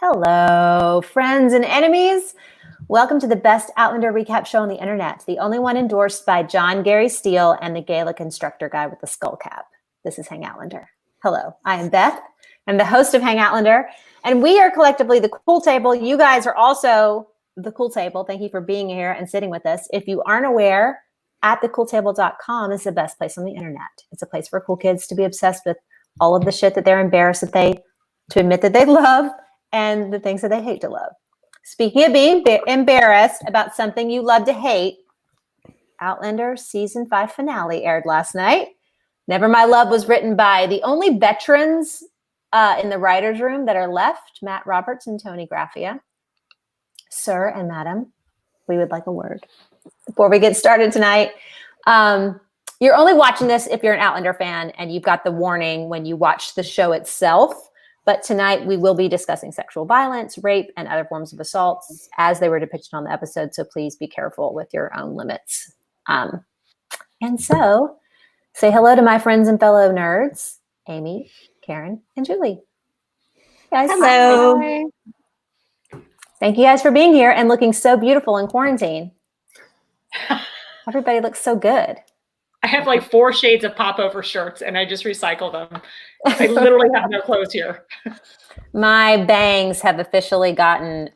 Hello, friends and enemies. Welcome to the best Outlander recap show on the internet, the only one endorsed by John Gary Steele and the Gaelic instructor guy with the skull cap. This is Hangoutlander. Hello, I am Beth. I'm the host of Hangoutlander, and we are collectively the Cool Table. You guys are also the Cool Table. Thank you for being here and sitting with us. If you aren't aware, at thecooltable.com is the best place on the internet. It's a place for cool kids to be obsessed with all of the shit that they're embarrassed to admit that they love, and the things that they hate to love. Speaking of being embarrassed about something you love to hate, Outlander season 5 finale aired last night. Never My Love was written by the only veterans in the writer's room that are left, Matt Roberts and Tony Graffia. Sir and madam, we would like a word before we get started tonight. You're only watching this if you're an Outlander fan and you've got the warning when you watch the show itself. But tonight we will be discussing sexual violence, rape, and other forms of assaults as they were depicted on the episode. So please be careful with your own limits. And so say hello to my friends and fellow nerds, Amy, Karen, and Julie. Guys, hello. Hi. Thank you guys for being here and looking so beautiful in quarantine. Everybody looks so good. I have like 4 shades of popover shirts and I just recycle them. I literally have no clothes here. My bangs have officially gotten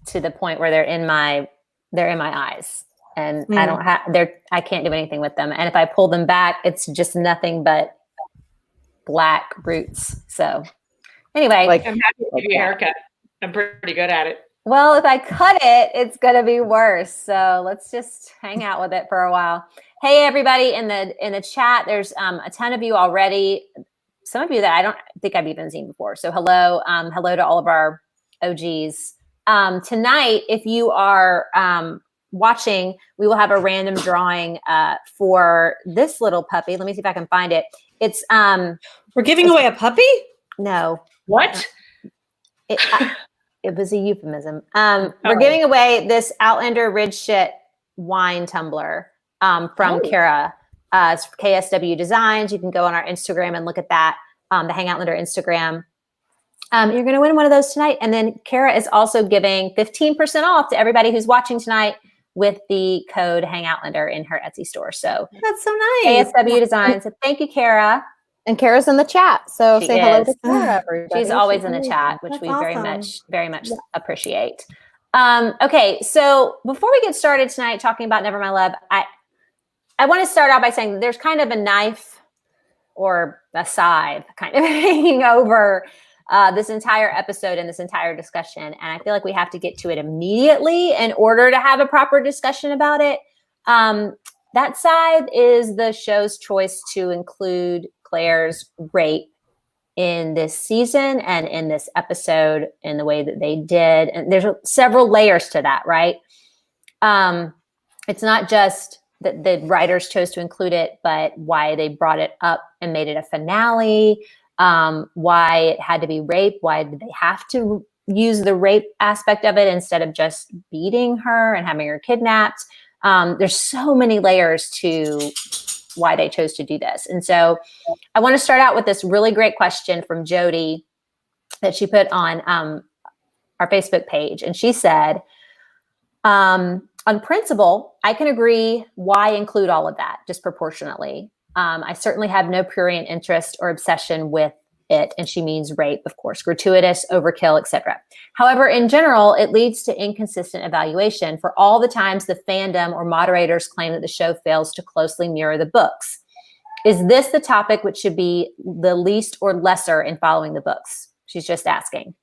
to the point where they're in my eyes, and I can't do anything with them. And if I pull them back, it's just nothing but black roots. So anyway, I'm happy to give you a haircut. I'm pretty good at it. Well, if I cut it, it's going to be worse. So let's just hang out with it for a while. Hey, everybody in the chat, there's a ton of you already. Some of you that I don't think I've even seen before. So hello. Hello to all of our OGs. Tonight, if you are watching, we will have a random drawing for this little puppy. Let me see if I can find it. It's we're giving away a puppy? No. What? It was a euphemism. We're giving away this Outlander Ridge Shit wine tumbler from Clare. It's KSW Designs. You can go on our Instagram and look at that, the Hangoutlander Instagram. You're going to win one of those tonight. And then Clare is also giving 15% off to everybody who's watching tonight with the code Hangoutlander in her Etsy store. So that's so nice. KSW Designs. So thank you, Clare. And Kara's in the chat, so say hello to Kara. She's always in the chat, which we very much appreciate. Okay, so before we get started tonight talking about Never My Love, I want to start out by saying there's kind of a knife or a scythe kind of hanging over this entire episode and this entire discussion, and I feel like we have to get to it immediately in order to have a proper discussion about it. That scythe is the show's choice to include Claire's rape in this season and in this episode in the way that they did. And there's several layers to that, right? It's not just that the writers chose to include it, but why they brought it up and made it a finale, why it had to be rape, why did they have to use the rape aspect of it instead of just beating her and having her kidnapped. There's so many layers to why they chose to do this. And so I want to start out with this really great question from Jody that she put on our Facebook page. And she said, on principle, I can agree why include all of that disproportionately. I certainly have no prurient interest or obsession with it. And she means rape, of course, gratuitous, overkill, etc. However, in general, it leads to inconsistent evaluation for all the times the fandom or moderators claim that the show fails to closely mirror the books. Is this the topic which should be the least or lesser in following the books? She's just asking.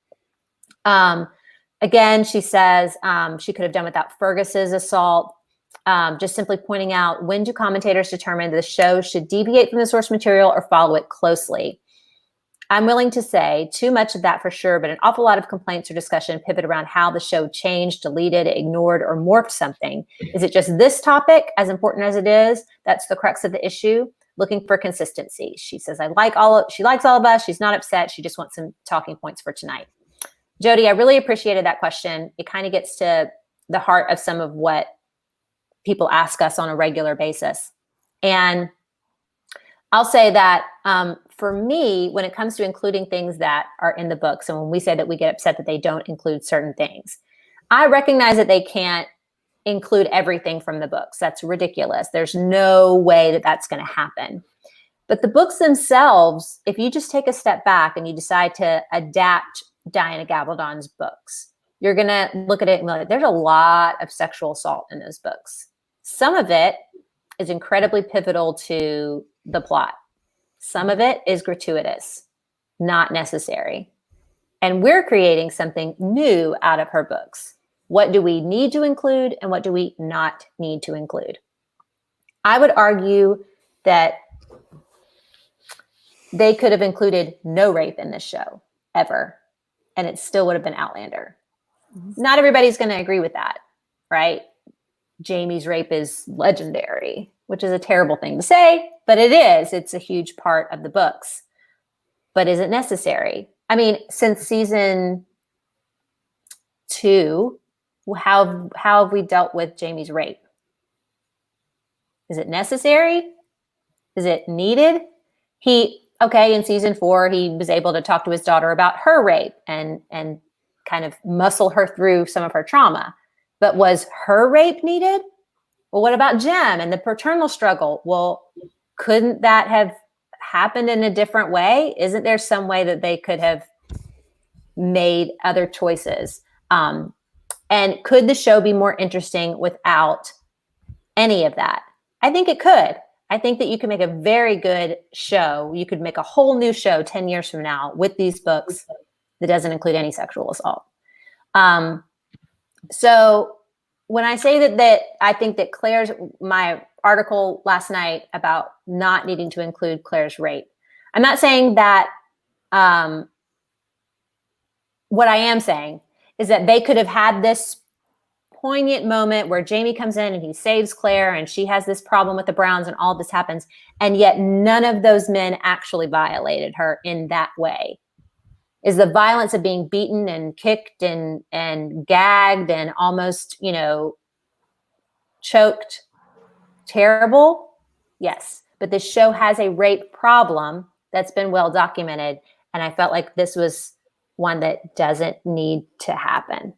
Again, she says she could have done without Fergus's assault. Just simply pointing out, when do commentators determine the show should deviate from the source material or follow it closely? I'm willing to say too much of that for sure, but an awful lot of complaints or discussion pivot around how the show changed, deleted, ignored, or morphed something. Is it just this topic, as important as it is? That's the crux of the issue. Looking for consistency. She says, she likes all of us. She's not upset. She just wants some talking points for tonight. Jody, I really appreciated that question. It kind of gets to the heart of some of what people ask us on a regular basis. And I'll say that for me, when it comes to including things that are in the books, and when we say that we get upset that they don't include certain things, I recognize that they can't include everything from the books. That's ridiculous. There's no way that that's going to happen. But the books themselves, if you just take a step back and you decide to adapt Diana Gabaldon's books, you're going to look at it and be like, there's a lot of sexual assault in those books. Some of it is incredibly pivotal to the plot. Some of it is gratuitous, not necessary. And we're creating something new out of her books. What do we need to include and what do we not need to include? I would argue that they could have included no rape in this show ever, and it still would have been Outlander. Not everybody's going to agree with that, right? Jamie's rape is legendary, which is a terrible thing to say, but it is. It's a huge part of the books. But is it necessary? I mean, since season 2, how have we dealt with Jamie's rape? Is it necessary? Is it needed? In season 4, he was able to talk to his daughter about her rape and kind of muscle her through some of her trauma. But was her rape needed? Well, what about Jem and the paternal struggle? Well, couldn't that have happened in a different way? Isn't there some way that they could have made other choices? And could the show be more interesting without any of that? I think it could. I think that you can make a very good show. You could make a whole new show 10 years from now with these books that doesn't include any sexual assault. So when I say that I think that my article last night about not needing to include Clare's rape, I'm not saying that, what I am saying is that they could have had this poignant moment where Jamie comes in and he saves Clare and she has this problem with the Browns and all this happens. And yet none of those men actually violated her in that way. Is the violence of being beaten and kicked and gagged and almost, choked terrible? Yes. But this show has a rape problem that's been well documented. And I felt like this was one that doesn't need to happen.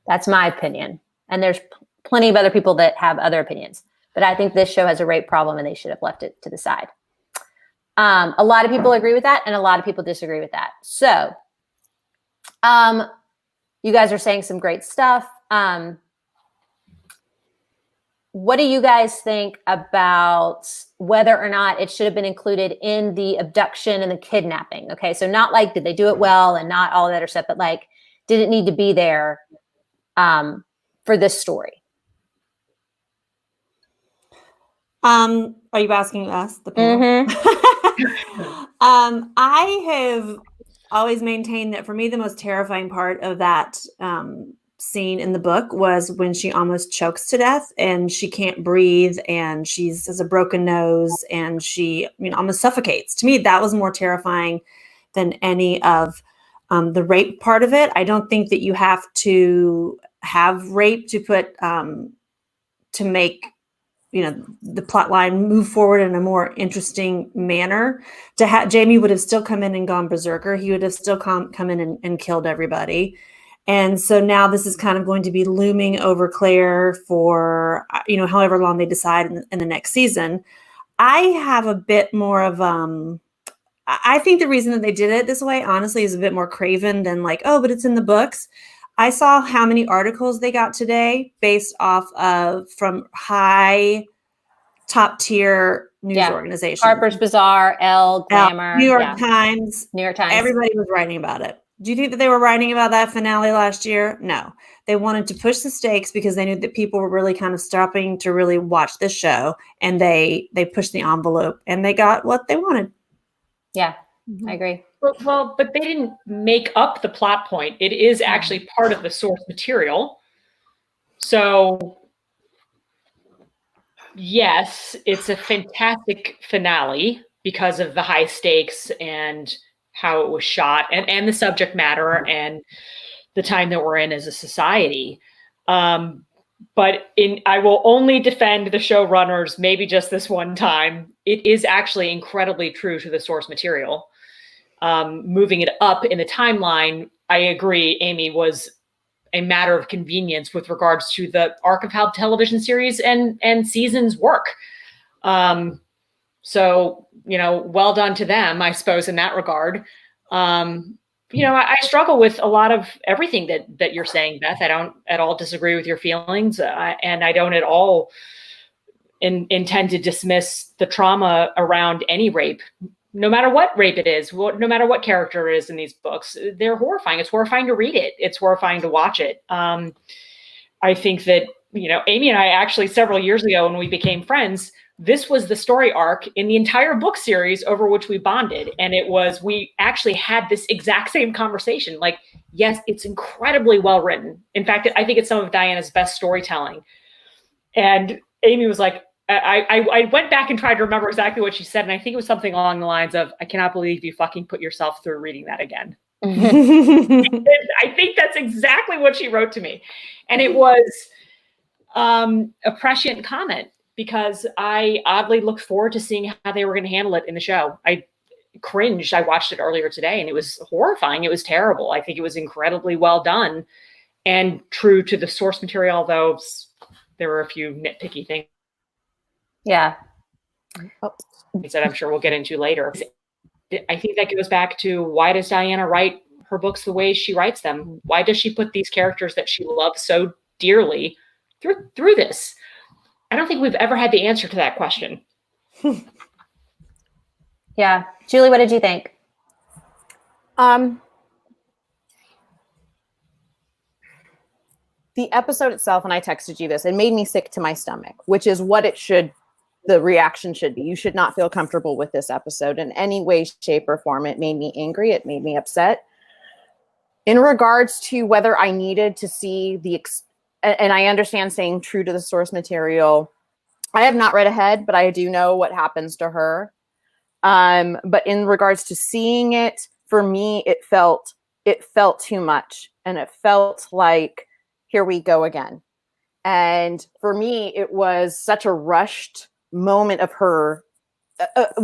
That's my opinion. And there's plenty of other people that have other opinions. But I think this show has a rape problem and they should have left it to the side. A lot of people agree with that and a lot of people disagree with that. So you guys are saying some great stuff. What do you guys think about whether or not it should have been included in the abduction and the kidnapping? Okay, so not like, did they do it well and not all that other stuff, but like, did it need to be there for this story? Are you asking us, the panel? I have always maintained that for me, the most terrifying part of that scene in the book was when she almost chokes to death and she can't breathe and she has a broken nose and she almost suffocates. To me, that was more terrifying than any of the rape part of it. I don't think that you have to have rape to put to make the plot line move forward in a more interesting manner. Jamie would have still come in and gone berserker. He would have still come in and killed everybody. And so now this is kind of going to be looming over Clare for, however long they decide in the next season. I have a bit more of, I think the reason that they did it this way, honestly, is a bit more craven than like, oh, but it's in the books. I saw how many articles they got today based off of from high top tier news organizations. Harper's Bazaar, Elle, Glamour, New York Times. New York Times. Everybody was writing about it. Do you think that they were writing about that finale last year? No. They wanted to push the stakes because they knew that people were really kind of stopping to really watch this show, and they pushed the envelope and they got what they wanted. Yeah, I agree. Well, but they didn't make up the plot point. It is actually part of the source material. So yes, it's a fantastic finale because of the high stakes and how it was shot and the subject matter and the time that we're in as a society. But I will only defend the showrunners, maybe just this one time. it is actually incredibly true to the source material. Moving it up in the timeline, I agree, Amy, was a matter of convenience with regards to the arc of how television series and seasons work. So, well done to them, I suppose, in that regard. I struggle with a lot of everything that you're saying, Beth. I don't at all disagree with your feelings, and I don't at all intend to dismiss the trauma around any rape, no matter what rape it is, no matter what character it is in these books. They're horrifying. It's horrifying to read it. It's horrifying to watch it. I think that, Amy and I actually several years ago when we became friends, this was the story arc in the entire book series over which we bonded. And we actually had this exact same conversation. Like, yes, it's incredibly well written. In fact, I think it's some of Diana's best storytelling. And Amy was like, I went back and tried to remember exactly what she said. And I think it was something along the lines of, I cannot believe you fucking put yourself through reading that again. I think that's exactly what she wrote to me. And it was a prescient comment, because I oddly looked forward to seeing how they were going to handle it in the show. I cringed. I watched it earlier today and it was horrifying. It was terrible. I think it was incredibly well done and true to the source material, although there were a few nitpicky things. Yeah. That I'm sure we'll get into later. I think that goes back to, why does Diana write her books the way she writes them? Why does she put these characters that she loves so dearly through this? I don't think we've ever had the answer to that question. Yeah. Julie, what did you think? The episode itself, and I texted you this, it made me sick to my stomach, which is what the reaction should be. You should not feel comfortable with this episode in any way, shape, or form. It made me angry. It made me upset. In regards to whether I needed to see and I understand saying true to the source material, I have not read ahead, but I do know what happens to her. But in regards to seeing it, for me, it felt too much. And it felt like, here we go again. And for me, it was such a rushed moment of her,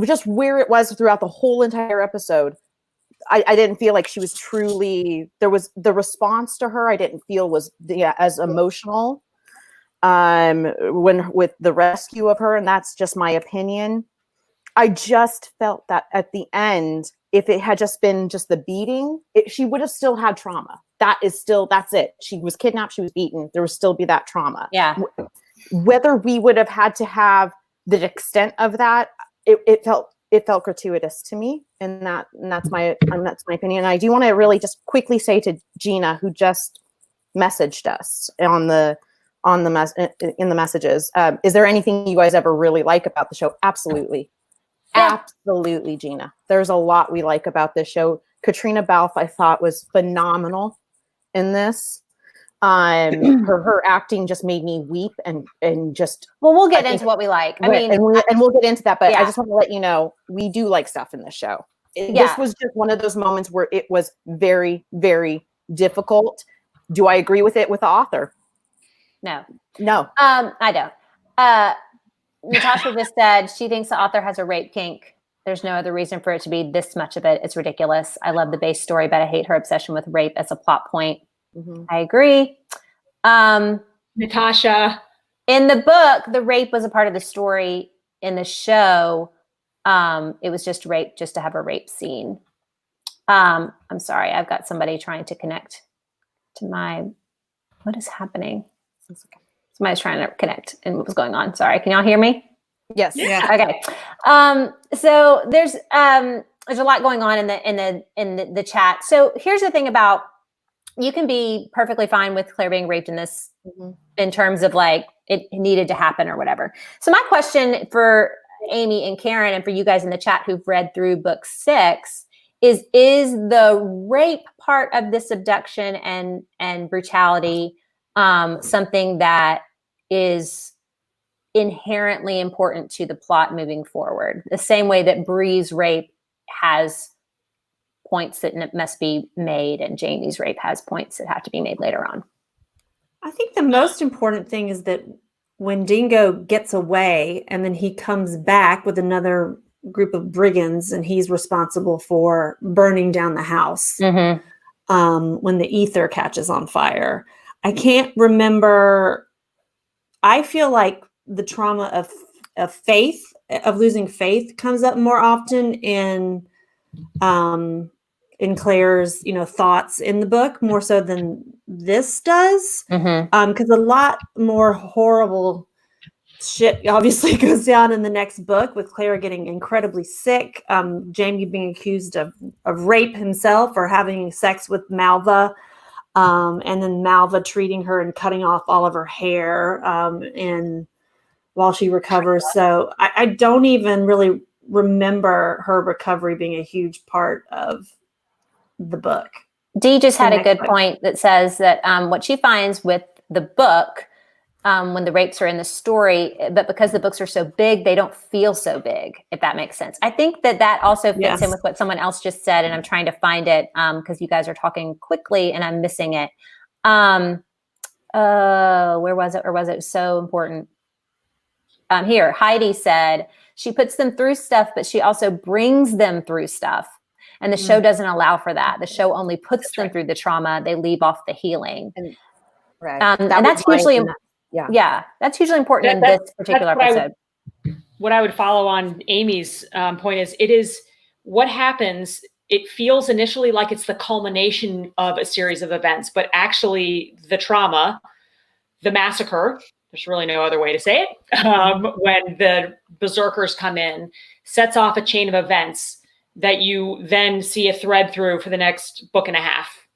just where it was throughout the whole entire episode. I didn't feel like she was truly, there was the response to her, I didn't feel was as emotional with the rescue of her. And that's just my opinion. I just felt that at the end, if it had just been just the beating, she would have still had trauma. That's it. She was kidnapped. She was beaten. There would still be that trauma. Yeah. Whether we would have had to have the extent of that, it felt gratuitous to me. And that's my opinion. And I do want to really just quickly say to Gina, who just messaged us in the messages, is there anything you guys ever really like about the show? Absolutely. Yeah. Absolutely, Gina. There's a lot we like about this show. Katrina Balfe, I thought, was phenomenal in this. Her acting just made me weep and just. Well, we'll get into what we like. I mean, and we'll get into that. But yeah. I just want to let you know, we do like stuff in this show. This was just one of those moments where it was very, very difficult. Do I agree with it with the author? No. I don't. Natasha just said she thinks the author has a rape kink. There's no other reason for it to be this much of it. It's ridiculous. I love the base story, but I hate her obsession with rape as a plot point. Mm-hmm. I agree. Natasha. In the book, the rape was a part of the story. In the show, it was just rape, just to have a rape scene. I'm sorry. I've got somebody trying to connect to what is happening? Okay. Somebody's trying to connect and what was going on. Sorry. Can y'all hear me? Yes. Yeah. Okay. So there's a lot going on in the chat. So here's the thing about, you can be perfectly fine with Claire being raped in this, mm-hmm. in terms of like it needed to happen or whatever. So my question for Amy and Karen and for you guys in the chat who've read through book 6 is the rape part of this abduction and brutality something that is inherently important to the plot moving forward, the same way that Bree's rape has points that must be made and Jamie's rape has points that have to be made later on? I think the most important thing is that when Dingo gets away and then he comes back with another group of brigands and he's responsible for burning down the house when the ether catches on fire. I can't remember. I feel like the trauma of faith, of losing faith, comes up more often in Claire's, thoughts in the book, more so than this does. Because a lot more horrible shit obviously goes down in the next book, with Clare getting incredibly sick, Jamie being accused of rape himself or having sex with Malva, and then Malva treating her and cutting off all of her hair and while she recovers. So I don't even really remember her recovery being a huge part of the book. Dee just had a good point that says that what she finds with the book, when the rapes are in the story, but because the books are so big, they don't feel so big, if that makes sense. I think that also fits in with what someone else just said, and I'm trying to find it because you guys are talking quickly and I'm missing it. Where was it? Or was it so important? Here, Heidi said, she puts them through stuff, but she also brings them through stuff. And the show doesn't allow for that. The show only puts them through the trauma. They leave off the healing. And that's hugely important. Yeah, that's hugely important in this particular episode. What I would follow on Amy's point is what happens. It feels initially like it's the culmination of a series of events, but actually the trauma, the massacre, there's really no other way to say it, when the berserkers come in, sets off a chain of events that you then see a thread through for the next book and a half.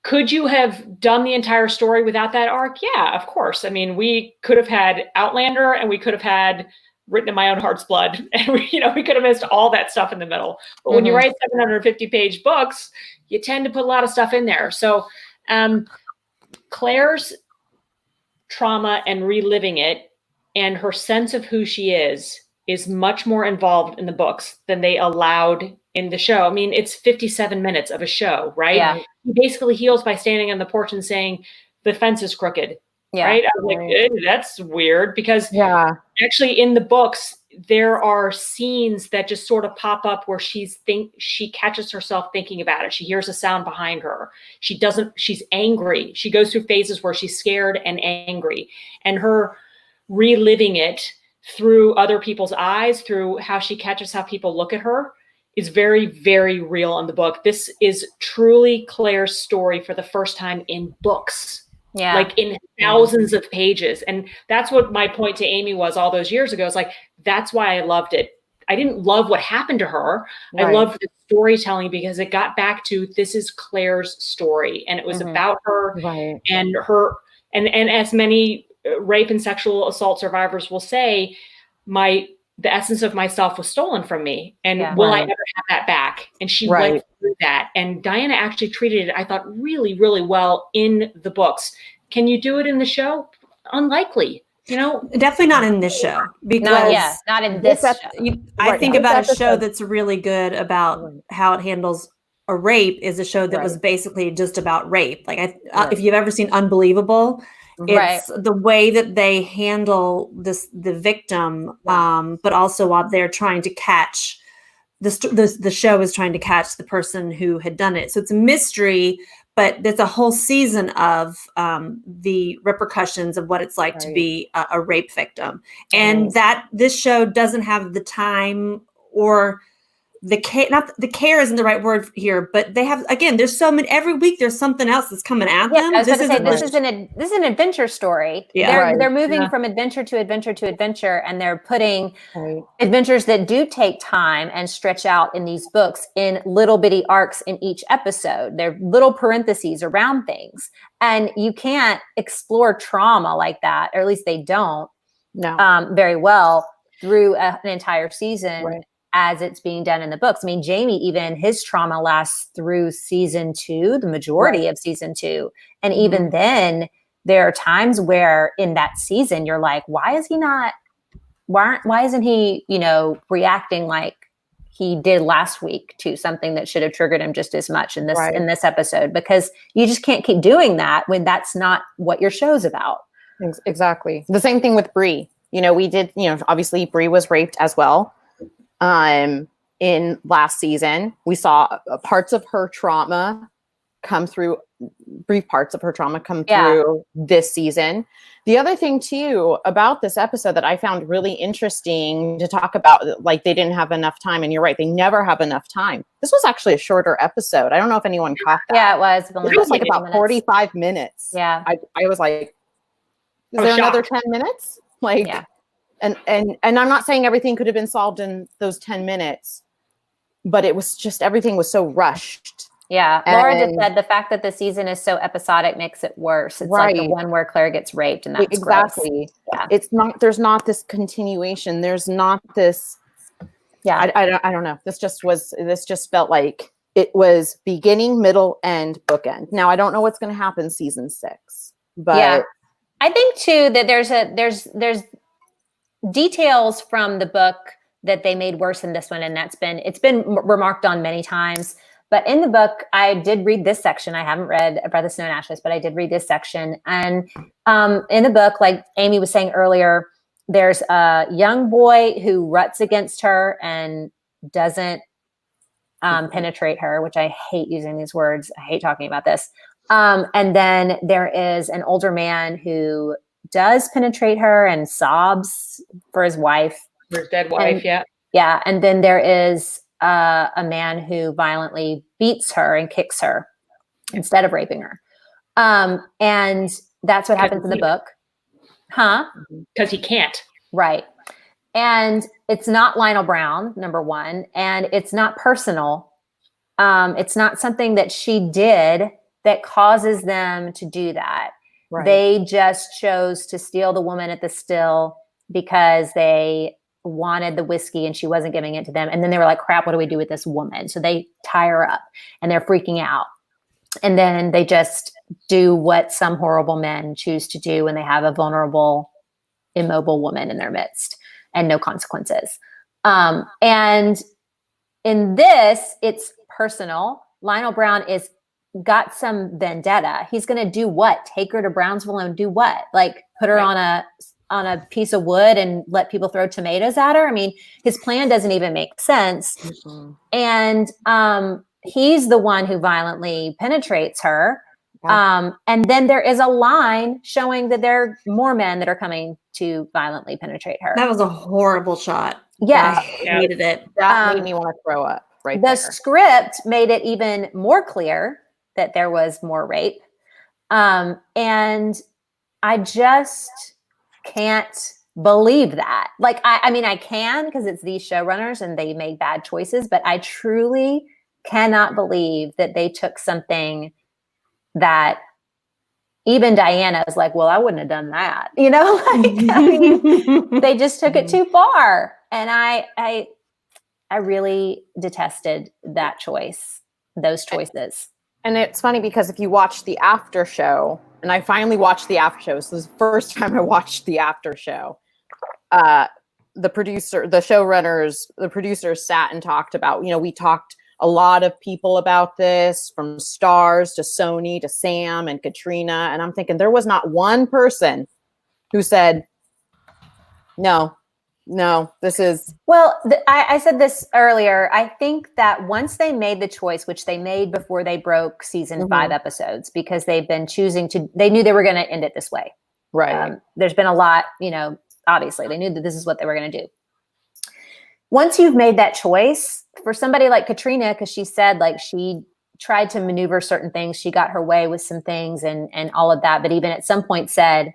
Could you have done the entire story without that arc? Yeah, of course. I mean, we could have had Outlander and we could have had Written in My Own Heart's Blood. And we could have missed all that stuff in the middle. But when you write 750-page books, you tend to put a lot of stuff in there. So Claire's trauma and reliving it and her sense of who she is much more involved in the books than they allowed in the show. I mean, it's 57 minutes of a show, right? Yeah. He basically heals by standing on the porch and saying, the fence is crooked, right? I was like, that's weird, because actually in the books, there are scenes that just sort of pop up where she catches herself thinking about it. She hears a sound behind her. She's angry. She goes through phases where she's scared and angry, and her reliving it through other people's eyes, through how she catches how people look at her, is very, very real in the book. This is truly Claire's story for the first time in books, like in thousands of pages. And that's what my point to Amy was all those years ago. It's like, that's why I loved it. I didn't love what happened to her. I loved the storytelling because it got back to, this is Claire's story. And it was about her and her, and as many rape and sexual assault survivors will say, the essence of myself was stolen from me, and will I ever have that back? And she went through that, and Diana actually treated it, I thought, really, really well in the books. Can you do it in the show? Unlikely, Definitely not in this show, because not in this show. I think about a show that's really good about how it handles a rape is a show that was basically just about rape. Like if you've ever seen Unbelievable, it's the way that they handle the victim, but also while they're trying to catch the show is trying to catch the person who had done it. So it's a mystery, but there's a whole season of the repercussions of what it's like to be a rape victim, and that this show doesn't have the time or the care. Not the care isn't the right word here, but they have, again, there's so many, every week there's something else that's coming at them. I was going to say, this is an adventure story. They're moving from adventure to adventure to adventure, and they're putting adventures that do take time and stretch out in these books in little bitty arcs in each episode. They're little parentheses around things, and you can't explore trauma like that, or at least they don't very well through an entire season as it's being done in the books. I mean, Jamie, even his trauma lasts through season 2, the majority of season 2. And even then, there are times where in that season, you're like, why isn't he, reacting like he did last week to something that should have triggered him just as much in this episode? Because you just can't keep doing that when that's not what your show's about. Exactly. The same thing with Bree. We did, obviously Bree was raped as well. In last season, we saw parts of her trauma come through, brief parts of her trauma come through this season. The other thing too about this episode that I found really interesting to talk about, like they didn't have enough time, and you're right, they never have enough time. This was actually a shorter episode. I don't know if anyone caught that. Yeah, it was. It was like about 45 minutes. Yeah. I was like, is there another 10 minutes? Like, and I'm not saying everything could have been solved in those 10 minutes, but it was just, everything was so rushed. Yeah. Laura just said the fact that the season is so episodic makes it worse. It's like the one where Claire gets raped, and that's exactly. Gross. Yeah. It's not, there's not this continuation. There's not this. Yeah. I don't know. This just felt like it was beginning, middle, and bookend. Now I don't know what's going to happen season 6, but I think too that there's details from the book that they made worse in this one, and it's been remarked on many times. But in the book, I did read this section. I haven't read Breath of Snow and Ashes, but I did read this section. And in the book, like Amy was saying earlier, there's a young boy who ruts against her and doesn't penetrate her, which I hate using these words. I hate talking about this. And then there is an older man who does penetrate her and sobs for his wife. For his dead wife, Yeah. And then there is a man who violently beats her and kicks her instead of raping her. And that's what happens in the book. Because he can't. Right. And it's not Lionel Brown, number one. And it's not personal. It's not something that she did that causes them to do that. Right. They just chose to steal the woman at the still because they wanted the whiskey and she wasn't giving it to them. And then they were like, crap, what do we do with this woman? So they tie her up and they're freaking out. And then they just do what some horrible men choose to do when they have a vulnerable, immobile woman in their midst and no consequences. And in this, it's personal. Lionel Brown is got some vendetta. He's going to do what? Take her to Brownsville and do what? Like put her on a piece of wood and let people throw tomatoes at her. I mean, his plan doesn't even make sense. Mm-hmm. And he's the one who violently penetrates her. Yeah. And then there is a line showing that there are more men that are coming to violently penetrate her. That was a horrible shot. Yes. I hated it. That made me want to throw up right there. The script made it even more clear that there was more rape. And I just can't believe that. Like, I mean, I can because it's these showrunners and they made bad choices, but I truly cannot believe that they took something that even Diana is like, well, I wouldn't have done that. Like, I mean, they just took it too far. And I really detested that choice, those choices. And it's funny because if you watch the after show, and I finally watched the after show. So this is the first time I watched the after show. The producers sat and talked about, we talked a lot of people about this, from Stars to Sony to Sam and Katrina. And I'm thinking there was not one person who said, no, this is. Well, I said this earlier. I think that once they made the choice, which they made before they broke season 5 episodes, because they've been they knew they were going to end it this way. Right. There's been a lot, obviously they knew that this is what they were going to do. Once you've made that choice, for somebody like Katrina, because she said like she tried to maneuver certain things, she got her way with some things and all of that, but even at some point said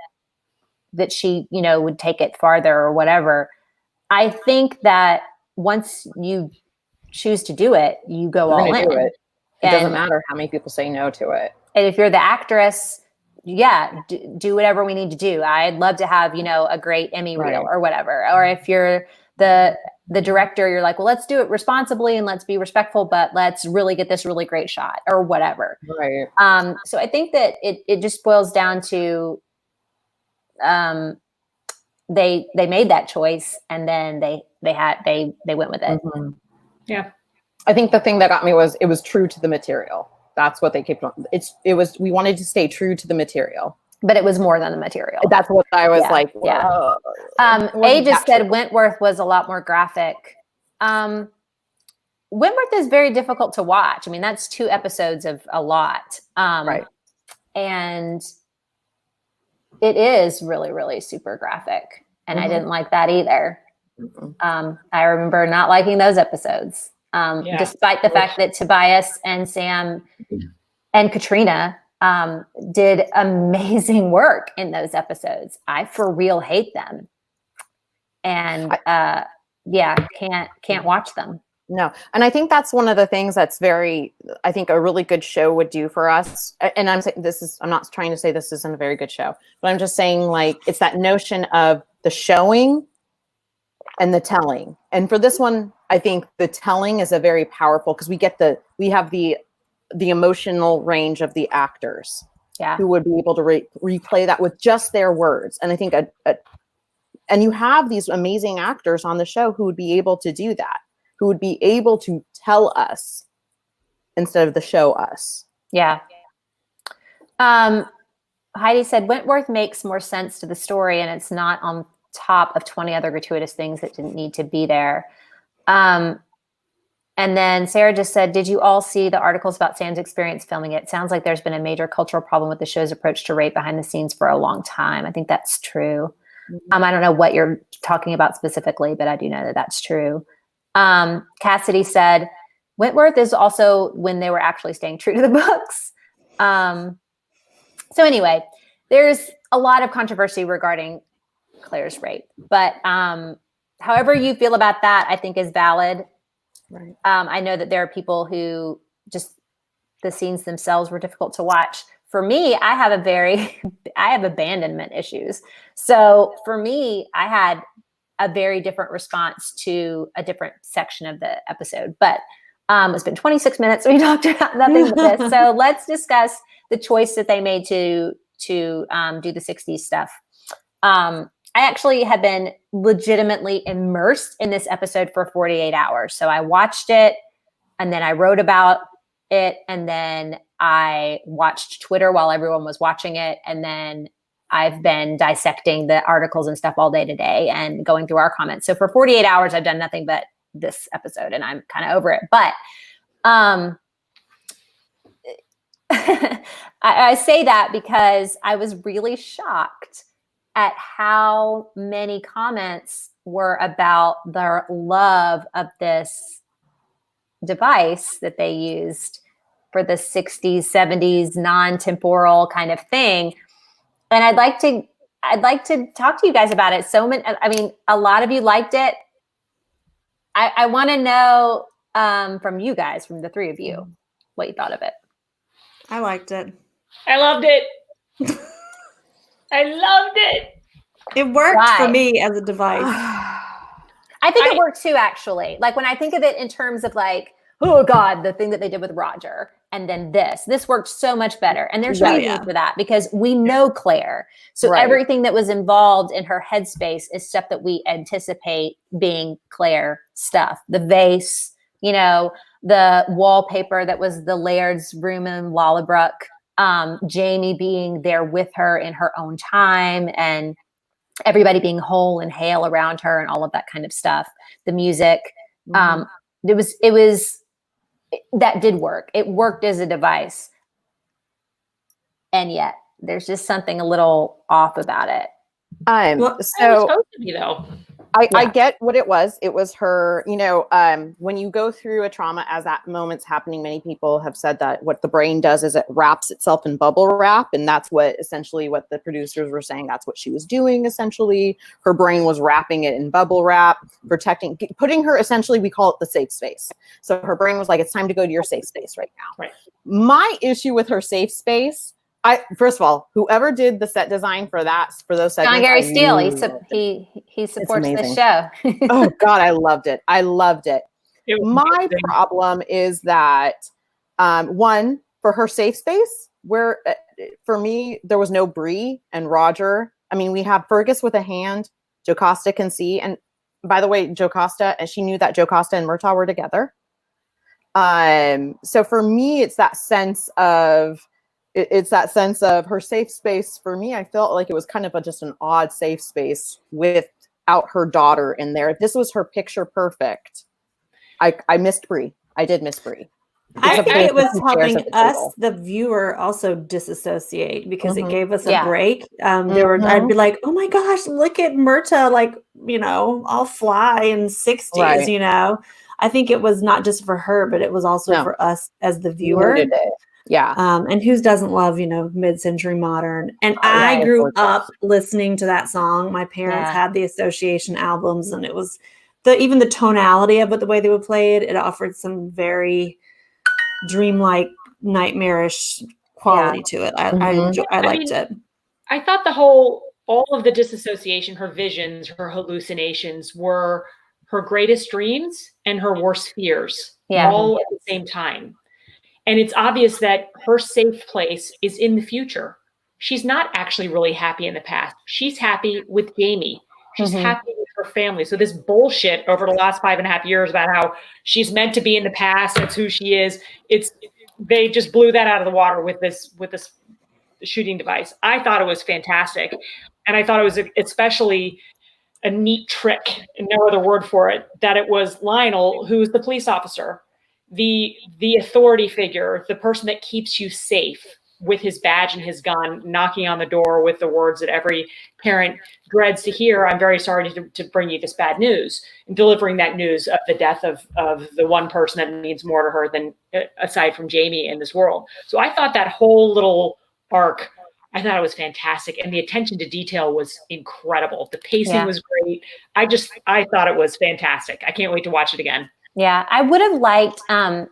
that she, would take it farther or whatever. I think that once you choose to do it, you go all in. It doesn't matter how many people say no to it. And if you're the actress, do whatever we need to do. I'd love to have, a great Emmy reel or whatever. Or if you're the director, you're like, well, let's do it responsibly and let's be respectful, but let's really get this really great shot or whatever. Right. So I think that it just boils down to, they made that choice and then they went with it. Mm-hmm. Yeah. I think the thing that got me was it was true to the material. That's what they kept on. We wanted to stay true to the material. But it was more than the material. That's what I was Yeah, like. yeah. Whoa. A just said Wentworth was a lot more graphic. Wentworth is very difficult to watch. I mean, that's 2 episodes of a lot. Right. And it is really, really super graphic. And I didn't like that either. I remember not liking those episodes, despite the fact that Tobias and Sam and Katrina did amazing work in those episodes. I for real hate them. And can't watch them. No. And I think that's one of the things that's I think a really good show would do for us. And I'm saying I'm not trying to say this isn't a very good show, but I'm just saying like, it's that notion of the showing and the telling. And for this one, I think the telling is a very powerful, because we have the emotional range of the actors who would be able to replay that with just their words. And I think, and you have these amazing actors on the show who would be able to do that, who would be able to tell us instead of the show us. Yeah. Heidi said Wentworth makes more sense to the story, and it's not on top of 20 other gratuitous things that didn't need to be there. And then Sarah just said, did you all see the articles about Sam's experience filming it? Sounds like there's been a major cultural problem with the show's approach to rape behind the scenes for a long time. I think that's true. I don't know what you're talking about specifically, but I do know that that's true. Cassidy said, Wentworth is also when they were actually staying true to the books. So anyway, there's a lot of controversy regarding Claire's rape, but however you feel about that, I think is valid. Right. I know that there are people who just, the scenes themselves were difficult to watch. For me, I have abandonment issues. So for me, I had a very different response to a different section of the episode, but it's been 26 minutes. We talked about nothing but this. So let's discuss the choice that they made to do the 60s stuff. I actually have been legitimately immersed in this episode for 48 hours. So I watched it, and then I wrote about it, and then I watched Twitter while everyone was watching it, and then I've been dissecting the articles and stuff all day today and going through our comments. So for 48 hours, I've done nothing but this episode, and I'm kind of over it. But I say that because I was really shocked at how many comments were about their love of this device that they used for the 60s, 70s, non-temporal kind of thing. And I'd like to talk to you guys about it. A lot of you liked it. I want to know from you guys, from the 3 of you, what you thought of it. I liked it. I loved it. I loved it. It worked for me as a device. I think it worked too, actually. Like when I think of it in terms of like, oh God, the thing that they did with Roger, and then this worked so much better. And there's reasons for that, because we know Claire. So everything that was involved in her headspace is stuff that we anticipate being Claire stuff. The vase, the wallpaper that was the Laird's room in Lallybrook, Jamie being there with her in her own time, and everybody being whole and hale around her, and all of that kind of stuff. The music, it was that did work. It worked as a device, and yet there's just something a little off about it. It was supposed to be, though. I get what it was. It was her, when you go through a trauma as that moment's happening, many people have said that what the brain does is it wraps itself in bubble wrap. And that's what the producers were saying. That's what she was doing, essentially. Her brain was wrapping it in bubble wrap, putting her, essentially, we call it the safe space. So her brain was like, it's time to go to your safe space right now. Right. My issue with her safe space, first of all, whoever did the set design for those segments, John Gary Steele, he supports the show. Oh God, I loved it. My problem is that one, for her safe space, where for me there was no Bree and Roger. I mean, we have Fergus with a hand, Jocasta can see, and by the way, Jocasta, and she knew that Jocasta and Murtaugh were together. So for me, it's that sense of it's that sense of her safe space. For me, I felt like it was kind of just an odd safe space without her daughter in there. This was her picture perfect. I missed Brie. I did miss Brie. I think it was helping us, the viewer, also disassociate because it gave us a break. I'd be like, oh my gosh, look at Myrta, like, all fly in 60s, I think it was not just for her, but it was also for us as the viewer. Yeah. And who doesn't love, mid-century modern? And I grew up listening to that song. My parents had the Association albums, and it was even the tonality of it, the way they would play it, it offered some very dreamlike, nightmarish quality to it. I liked it. I thought all of the disassociation, her visions, her hallucinations were her greatest dreams and her worst fears all at the same time. And it's obvious that her safe place is in the future. She's not actually really happy in the past. She's happy with Jamie. She's happy with her family. So this bullshit over the last 5.5 years about how she's meant to be in the past, that's who she is. They just blew that out of the water with this shooting device. I thought it was fantastic. And I thought it was especially a neat trick, no other word for it, that it was Lionel, who's the police officer, the authority figure, the person that keeps you safe, with his badge and his gun, knocking on the door with the words that every parent dreads to hear. I'm very sorry to bring you this bad news, and delivering that news of the death of the one person that means more to her than aside from Jamie in this world. So I thought that whole little arc, I thought it was fantastic. And the attention to detail was incredible. The pacing was great. I thought it was fantastic. I can't wait to watch it again. Yeah, I would have liked,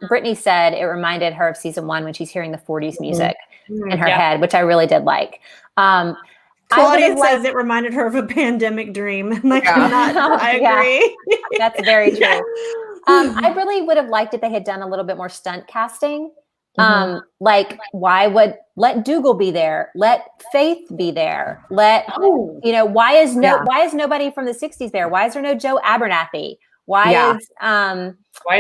Brittany said it reminded her of season 1 when she's hearing the 40s music in her head, which I really did like. Claudia says it reminded her of a pandemic dream. I agree. That's very true. I really would have liked if they had done a little bit more stunt casting. Like, let Dougal be there? Let Faith be there? Why is nobody from the 60s there? Why is there no Joe Abernathy? Why is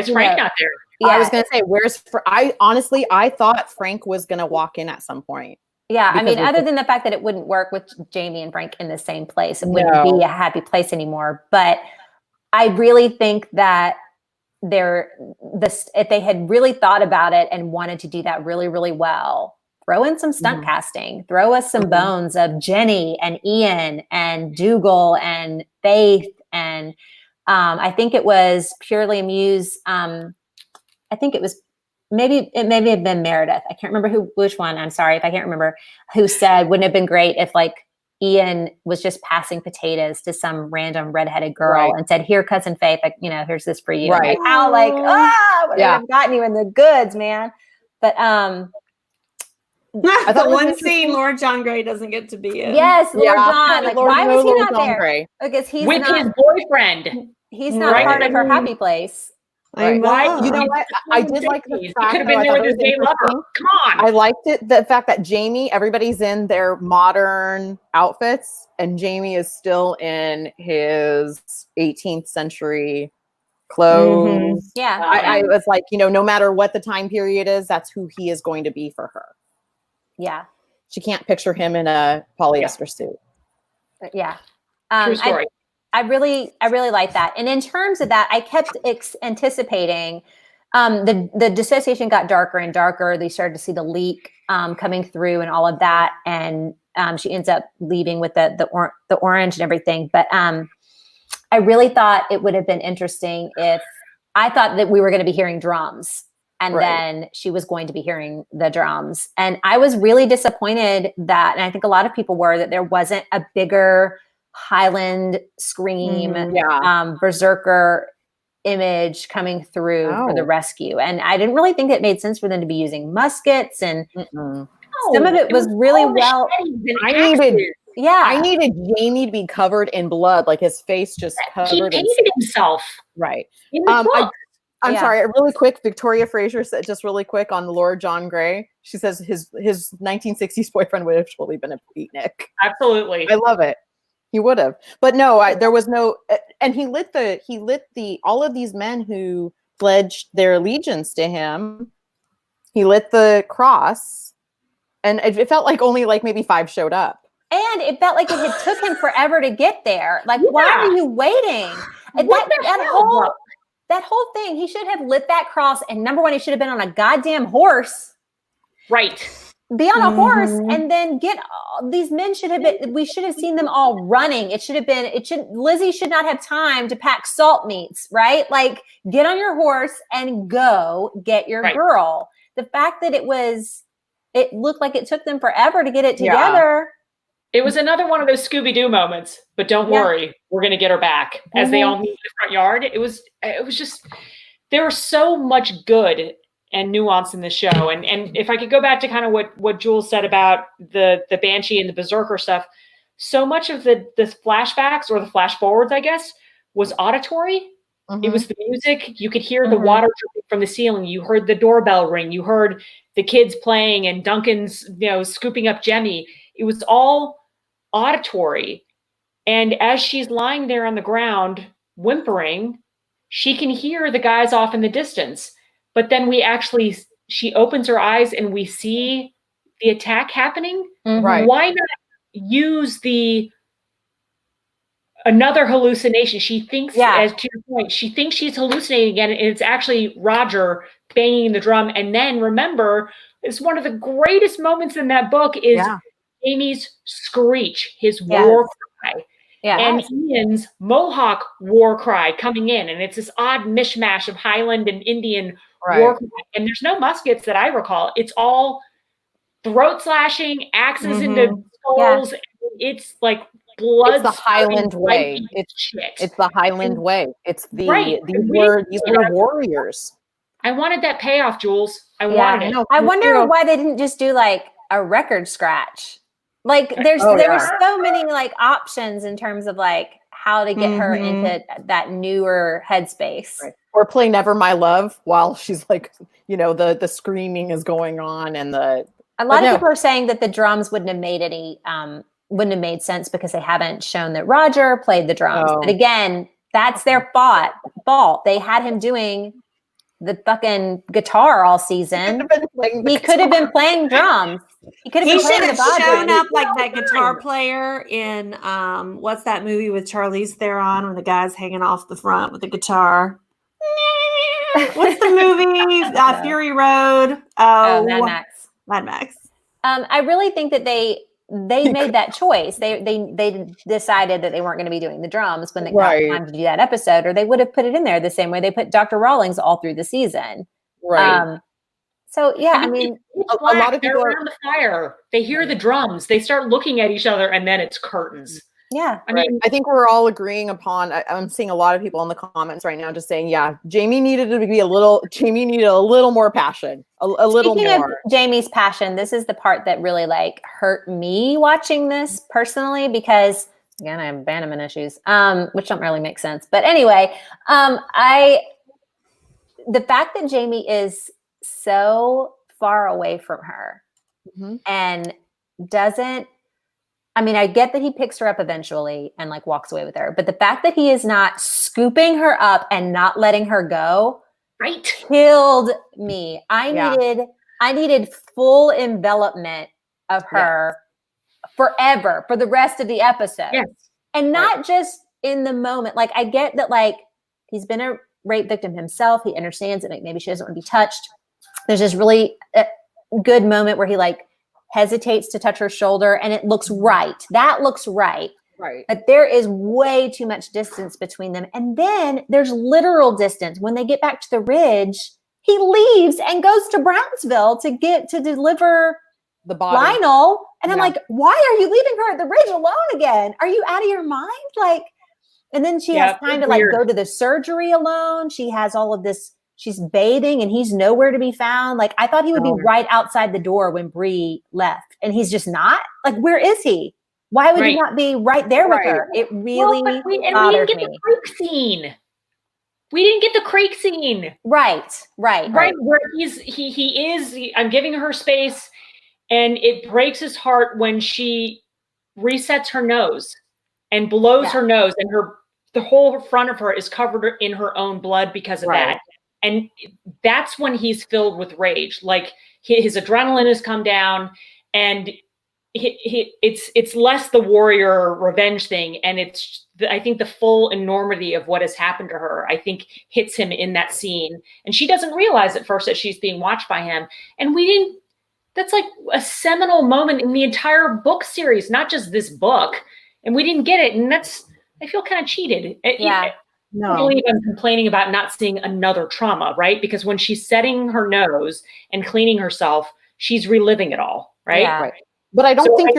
Frank not there? Yeah. I was going to say, I thought Frank was going to walk in at some point. Yeah. I mean, other than the fact that it wouldn't work with Jamie and Frank in the same place, it wouldn't be a happy place anymore. But I really think that if they had really thought about it and wanted to do that really, really well, throw in some stunt casting, throw us some bones of Jenny and Ian and Dougal and Faith. And I think it was Purely Amuse. I think it was maybe have been Meredith. I can't remember which one. I'm sorry if I can't remember who said, wouldn't it have been great if like Ian was just passing potatoes to some random redheaded girl and said, "Here, cousin Faith, here's this for you." Right. Would have gotten you in the goods, man. But the one scene Lord John Grey doesn't get to be in. Yes, Lord John. Like, why was he not there? Grey. Because he's with his boyfriend. He's not part of her happy place. Why? You know what? I did like the fact. He could have been there with his gay lover. Come on. I liked it. The fact that Jamie, everybody's in their modern outfits, and Jamie is still in his 18th century clothes. Yeah. I was like, no matter what the time period is, that's who he is going to be for her. Yeah. She can't picture him in a polyester suit. Yeah. True story. I really like that. And in terms of that, I kept anticipating the dissociation got darker and darker. They started to see the leak coming through and all of that. And she ends up leaving with the orange and everything. But I really thought it would have been interesting if I thought that we were going to be hearing drums and then she was going to be hearing the drums. And I was really disappointed that, and I think a lot of people were, that there wasn't a bigger Highland scream, berserker image coming through for the rescue. And I didn't really think it made sense for them to be using muskets, and some of it was really well. I needed Jamie to be covered in blood, like his face just covered. He painted himself. Right. I'm sorry, really quick. Victoria Fraser said just really quick on Lord John Grey. She says his 1960s boyfriend would have totally been a beatnik. Absolutely. I love it. He would have, but no, there was no, and he lit all of these men who pledged their allegiance to him. He lit the cross, And it felt like only like maybe 5 showed up. And it felt like it had took him forever to get there. Like, why are you waiting? And that whole thing, he should have lit that cross. And number one, he should have been on a goddamn horse. Right. Be on a horse and then these men should have been, we should have seen them all running. Lizzie should not have time to pack salt meats, right? Like, get on your horse and go get your girl. The fact that it looked like it took them forever to get it together. It was another one of those Scooby-Doo moments, but don't worry, we're going to get her back as they all meet in the front yard. It was just, there was so much good and nuance in the show. And if I could go back to kind of what Jules said about the Banshee and the Berserker stuff, so much of the flashbacks or the flash forwards, I guess, was auditory. It was the music. You could hear the water dripping from the ceiling. You heard the doorbell ring. You heard the kids playing and Duncan's, scooping up Jemmy. It was all auditory. And as she's lying there on the ground whimpering, she can hear the guys off in the distance. But then she opens her eyes and we see the attack happening. Right. Why not use another hallucination? She thinks, as to your point, she thinks she's hallucinating again, and it's actually Roger banging the drum. And then remember, it's one of the greatest moments in that book is Jamie's screech, his war cry. Yeah. And Ian's Mohawk war cry coming in. And it's this odd mishmash of Highland and Indian war cry. And there's no muskets that I recall. It's all throat slashing, axes into skulls. It's like blood. It's the Highland way. It's the Highland way. It's these were warriors. I wanted that payoff, Jules. I wanted it. I wonder why they didn't just do like a record scratch. Like there were so many like options in terms of like how to get her into that newer headspace. Right. Or play Never My Love while she's like, the screaming is going on and a lot of people are saying that the drums wouldn't have made sense because they haven't shown that Roger played the drums. But again, that's their fault. They had him doing the fucking guitar all season. He could have been playing drums. He should have shown up like that guitar player in what's that movie with Charlize Theron when the guy's hanging off the front with the guitar? What's the movie? Fury Road. Oh, Mad Max. I really think that they made that choice. They decided that they weren't going to be doing the drums when it got time to do that episode, or they would have put it in there the same way they put Dr. Rawlings all through the season. Right. So yeah, I mean, a lot of people are around the fire. They hear the drums. They start looking at each other, and then it's curtains. Yeah. I think we're all agreeing upon. I'm seeing a lot of people in the comments right now just saying, Jamie needed a little more passion, a little more. Speaking of Jamie's passion, this is the part that really like hurt me watching this personally because again, I have abandonment issues, which don't really make sense. But anyway, the fact that Jamie is so far away from her and doesn't. I mean, I get that he picks her up eventually and like walks away with her, but the fact that he is not scooping her up and not letting her go, killed me. I needed full envelopment of her forever for the rest of the episode, and not just in the moment. Like I get that, like he's been a rape victim himself. He understands that maybe she doesn't want to be touched. There's this really good moment where he like hesitates to touch her shoulder and it looks right. That looks right. Right. But there is way too much distance between them. And then there's literal distance. When they get back to the ridge, he leaves and goes to Brownsville to deliver the body. Lionel. And I'm like, why are you leaving her at the ridge alone again? Are you out of your mind? Like, and then she has time to like go to the surgery alone. She has all of this. She's bathing and he's nowhere to be found. Like I thought he would be right outside the door when Bree left and he's just not. Like, where is he? Why would he not be right there with her? It really bothered me. We didn't get the creek scene. We didn't get the creek scene. Right. Where he is, I'm giving her space and it breaks his heart when she resets her nose and blows her nose and the whole front of her is covered in her own blood because of that. And that's when he's filled with rage. Like his adrenaline has come down And it's less the warrior revenge thing, and I think the full enormity of what has happened to her, I think, hits him in that scene, and she doesn't realize at first that she's being watched by him. And that's like a seminal moment in the entire book series, not just this book, and we didn't get it, and I feel kind of cheated. Yeah. I believe I'm complaining about not seeing another trauma, right? Because when she's setting her nose and cleaning herself, she's reliving it all, right? Yeah. Right. But I don't think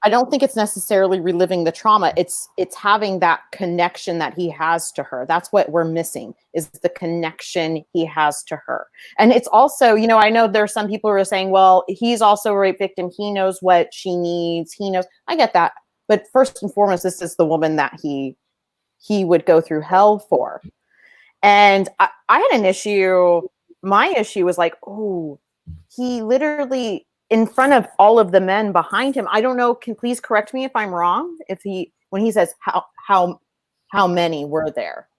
I don't think it's necessarily reliving the trauma. It's having that connection that he has to her. That's what we're missing, is the connection he has to her. And it's also, you know, I know there are some people who are saying, well, he's also a rape victim. He knows what she needs. He knows. I get that. But first and foremost, this is the woman that he would go through hell for. And I had an issue. My issue was like, oh, he literally, in front of all of the men behind him, I don't know, please correct me if I'm wrong, when he says how many were there,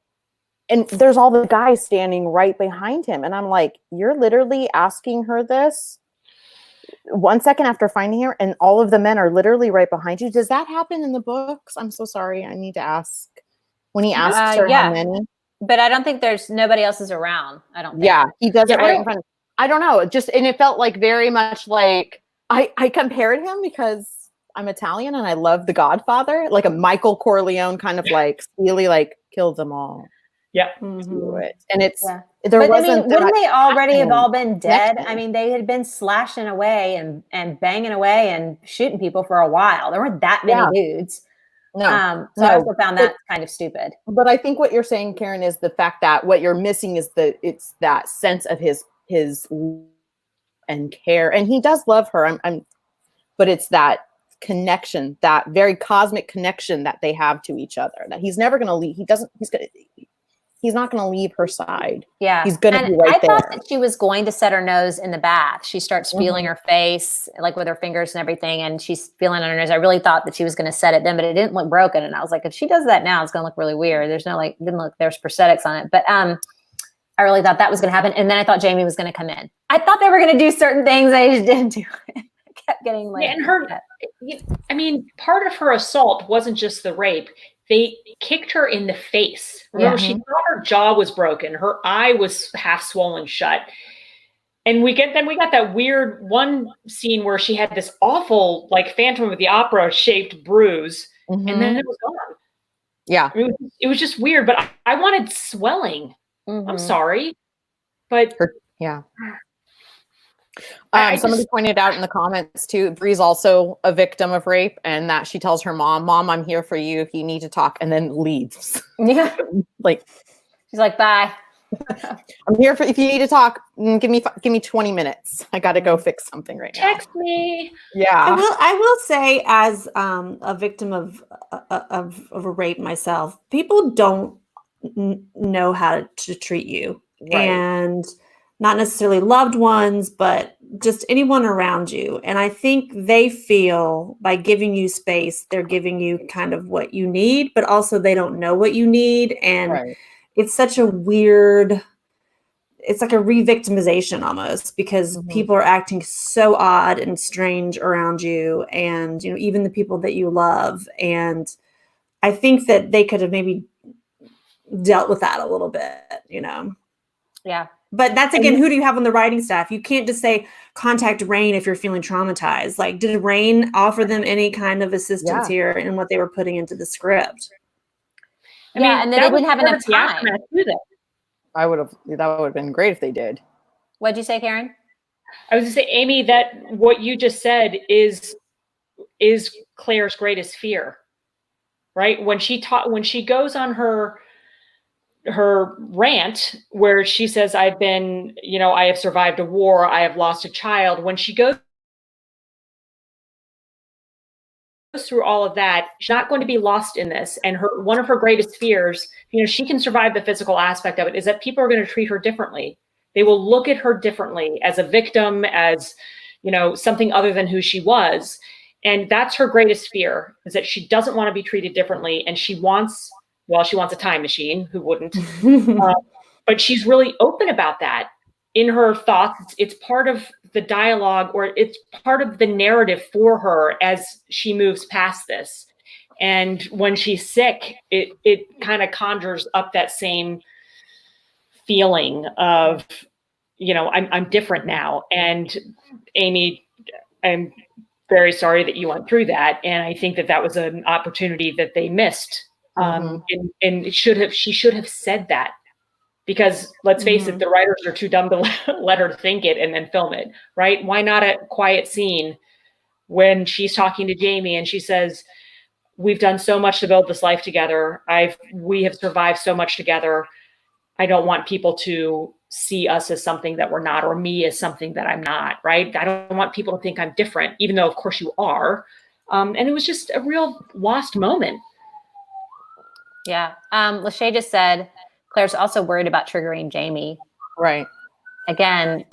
and there's all the guys standing right behind him, and I'm like, you're literally asking her this 1 second after finding her, and all of the men are literally right behind you. Does that happen in the books? I'm so sorry, I need to ask. When he asks her how many, but I don't think nobody else is around. I don't think. Yeah, he does it right in front. I don't know. And it felt like very much like I compared him because I'm Italian and I love The Godfather, like a Michael Corleone kind of like steely, like kill them all. Yeah. Do it. And But I mean, wouldn't they already have all been dead? connection. I mean, they had been slashing away and banging away and shooting people for a while. There weren't that many dudes. No. So I also found that kind of stupid. But I think what you're saying, Karen, is the fact that what you're missing is it's that sense of his and care, and he does love her. But it's that connection, that very cosmic connection that they have to each other. That he's never going to leave. He's not going to leave her side. Yeah, he's going to be right there. I thought that she was going to set her nose in the bath. She starts feeling her face, like with her fingers and everything, and she's feeling on her nose. I really thought that she was going to set it then, but it didn't look broken. And I was like, if she does that now, it's going to look really weird. There's no there's prosthetics on it, but I really thought that was going to happen. And then I thought Jamie was going to come in. I thought they were going to do certain things. They just didn't do it. I kept getting like, I mean, part of her assault wasn't just the rape. They kicked her in the face. Remember, she thought her jaw was broken. Her eye was half swollen shut. And we got that weird one scene where she had this awful, like, Phantom of the Opera shaped bruise, and then it was gone. Yeah. I mean, it was just weird, but I wanted swelling. I'm sorry, but somebody pointed out in the comments too, Bree's also a victim of rape, and that she tells her mom, I'm here for you if you need to talk, and then leaves. Yeah. Like, she's like, bye. I'm here if you need to talk. Give me 20 minutes. I got to go fix something right now. Text me. Yeah. I will say, as a victim of a rape myself, people don't know how to treat you, and not necessarily loved ones, but just anyone around you. And I think they feel by giving you space, they're giving you kind of what you need, but also they don't know what you need. And it's such a weird, it's like a re-victimization almost, because people are acting so odd and strange around you, and even the people that you love. And I think that they could have maybe dealt with that a little bit, Yeah. But that's, again, who do you have on the writing staff? You can't just say contact Rain if you're feeling traumatized. Like, did Rain offer them any kind of assistance here in what they were putting into the script? I mean, and then they didn't have enough time. That would have been great if they did. What'd you say, Karen? I was going to say, Amy, that what you just said is Claire's greatest fear, right? When she goes on her rant where she says, I have survived a war, I have lost a child. When she goes through all of that, she's not going to be lost in this. And one of her greatest fears, she can survive the physical aspect of it, is that people are going to treat her differently. They will look at her differently as a victim, as, something other than who she was. And that's her greatest fear, is that she doesn't want to be treated differently. And she wants a time machine. Who wouldn't? But she's really open about that in her thoughts. It's part of the dialogue, or it's part of the narrative for her as she moves past this. And when she's sick, it kind of conjures up that same feeling of, I'm different now. And Amy, I'm very sorry that you went through that. And I think that was an opportunity that they missed. And she should have said that, because let's face it, the writers are too dumb to let her think it and then film it, right? Why not a quiet scene when she's talking to Jamie and she says, we've done so much to build this life together. We have survived so much together. I don't want people to see us as something that we're not, or me as something that I'm not, right? I don't want people to think I'm different, even though of course you are. And it was just a real lost moment. Yeah. Lachey just said, Claire's also worried about triggering Jamie. Right. Again,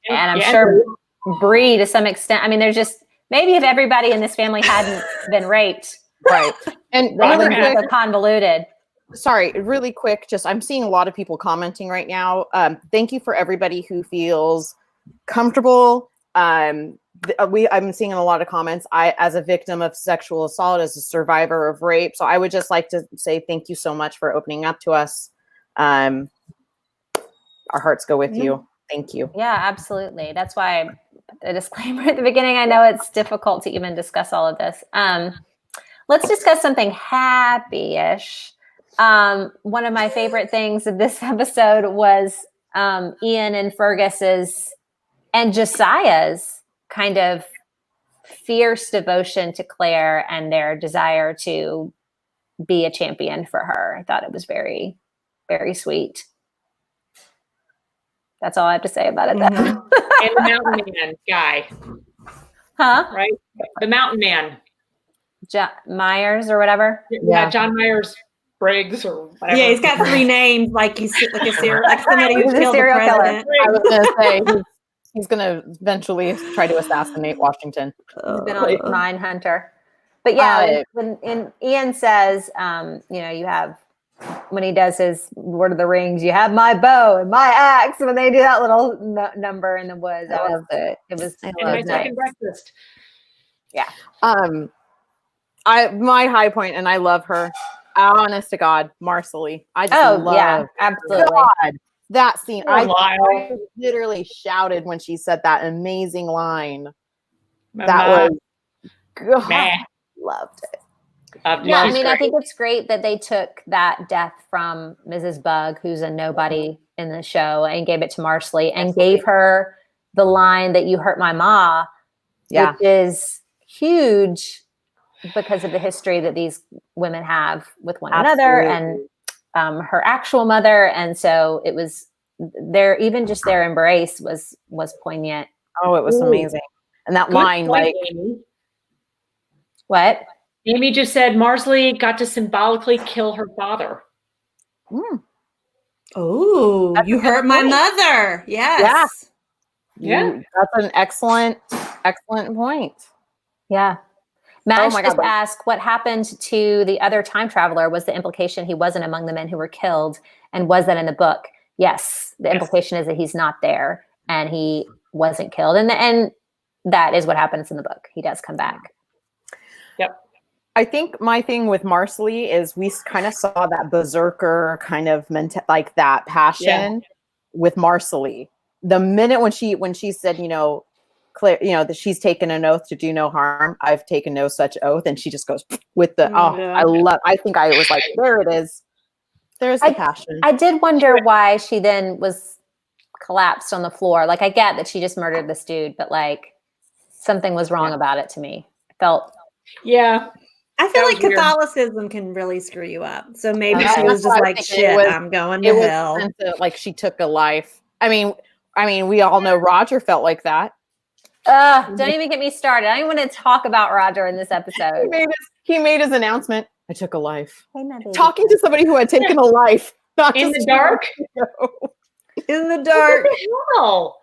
and I'm sure Bree to some extent. I mean, there's just, maybe if everybody in this family hadn't been raped. Right. And they wouldn't be so convoluted. Sorry, really quick. Just, I'm seeing a lot of people commenting right now. Thank you for everybody who feels comfortable. I'm seeing in a lot of comments, as a victim of sexual assault, as a survivor of rape. So I would just like to say thank you so much for opening up to us. Our hearts go with you. Thank you. Yeah, absolutely. That's why the disclaimer at the beginning. I know it's difficult to even discuss all of this. Let's discuss something happy-ish. One of my favorite things of this episode was Ian and Fergus's and Josiah's kind of fierce devotion to Claire and their desire to be a champion for her. I thought it was very, very sweet. That's all I have to say about it. Then. And the mountain man guy. Huh? Right? The mountain man. John Myers or whatever. Yeah, John Myers Briggs or whatever. Yeah, he's got 3 names, like like somebody who killed the president. I was going to say he's going to eventually try to assassinate Washington. He's been on Mindhunter. But yeah, when Ian says, you have, when he does his Lord of the Rings, you have my bow and my axe. When they do that little number in the woods, that was it. It was my second breakfast. Yeah. My high point, and I love her. Honest to God, Marcelly. I just love absolutely. God, that scene. I literally shouted when she said that amazing line. That was God. Loved it. Yeah, I mean, I think it's great that they took that death from Mrs. Bug, who's a nobody in the show, and gave it to Marcelly and gave her the line that you hurt my ma, which is huge because of the history that these women have with one another and her actual mother. And so it was even just their embrace was poignant. Oh, it was amazing. And that line, what? Amy just said Marcelly got to symbolically kill her father. Oh, you hurt my mother. Yes. Yeah. That's an excellent point. Yeah. Mash just asked what happened to the other time traveler. Was the implication he wasn't among the men who were killed? And was that in the book? Yes. The implication is that he's not there and he wasn't killed. And that is what happens in the book. He does come back. Yep. I think my thing with Marcelly is we kind of saw that berserker kind of like that passion with Marcelly. The minute when she said, Claire, that she's taken an oath to do no harm. I've taken no such oath. And she just goes with the, I think I was like, there it is. There's the passion. I did wonder why she then was collapsed on the floor. Like, I get that she just murdered this dude, but like something was wrong about it to me. I felt. Yeah. I feel like Catholicism can really screw you up. So maybe she was just like, shit, I'm going to hell. Like she took a life. I mean, we all know Roger felt like that. Don't even get me started. I don't even want to talk about Roger in this episode. He made his announcement. I took a life. Hey, talking to somebody who had taken a life. Not in the dark. In the dark.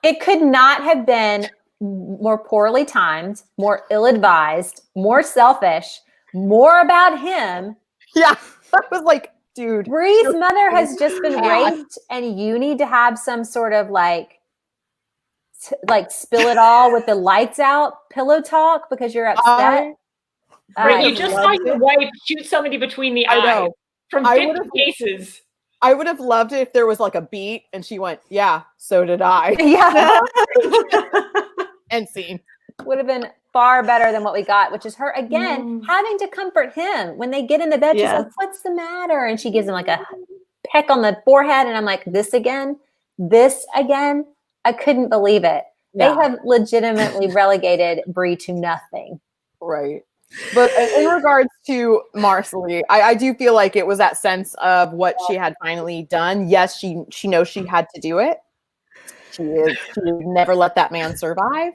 It could not have been more poorly timed, more ill-advised, more selfish, more about him. Yeah. I was like, dude. Bree's mother has just been raped and you need to have some sort of like like spill it all with the lights out pillow talk because you're upset. Right, you just saw your wife shoot somebody between the eyes from 50 paces. I would have loved it if there was like a beat and she went, yeah, so did I. Yeah. End scene. Would have been far better than what we got, which is her again having to comfort him when they get in the bed. She's like, what's the matter? And she gives him like a peck on the forehead. And I'm like, this again. I couldn't believe it. Yeah. They have legitimately relegated Bree to nothing. Right. But in regards to Marcelly, I do feel like it was that sense of what she had finally done. Yes, she knows she had to do it. She would never let that man survive.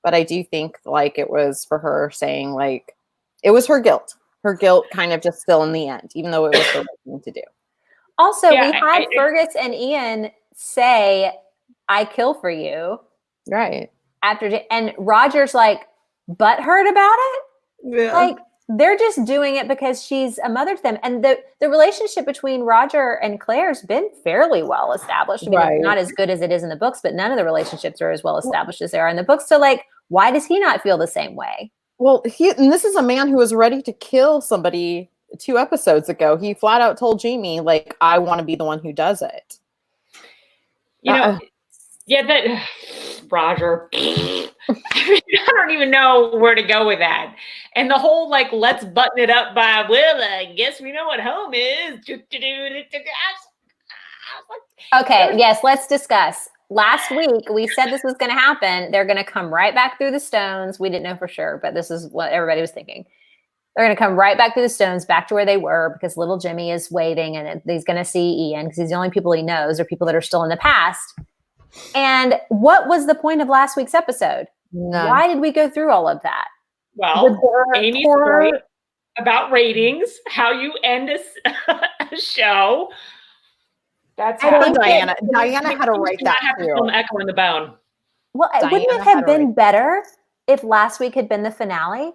But I do think like it was for her saying like it was her guilt. Her guilt kind of just still in the end, even though it was the right thing to do. Also, we had Fergus and Ian say, I kill for you. Right. And Roger's like butthurt about it. Yeah. Like they're just doing it because she's a mother to them. And the relationship between Roger and Claire's been fairly well established. I mean, it's not as good as it is in the books, but none of the relationships are as well established as they are in the books. So like, why does he not feel the same way? Well, and this is a man who was ready to kill somebody 2 episodes ago. He flat out told Jamie, like, I want to be the one who does it. You know, that Roger. I don't even know where to go with that. And the whole like, let's button it up by, well, I guess we know what home is. Okay, yes, let's discuss. Last week, we said this was going to happen. They're going to come right back through the stones. We didn't know for sure, but this is what everybody was thinking. They're going to come right back through the stones, back to where they were, because little Jimmy is waiting, and he's going to see Ian, because he's the only people he knows are people that are still in the past. And what was the point of last week's episode? None. Why did we go through all of that? Well, Amy's point about ratings, how you end a show. That's how Diana had to write that too. Echo in the bone. Well, wouldn't it have been better if last week had been the finale?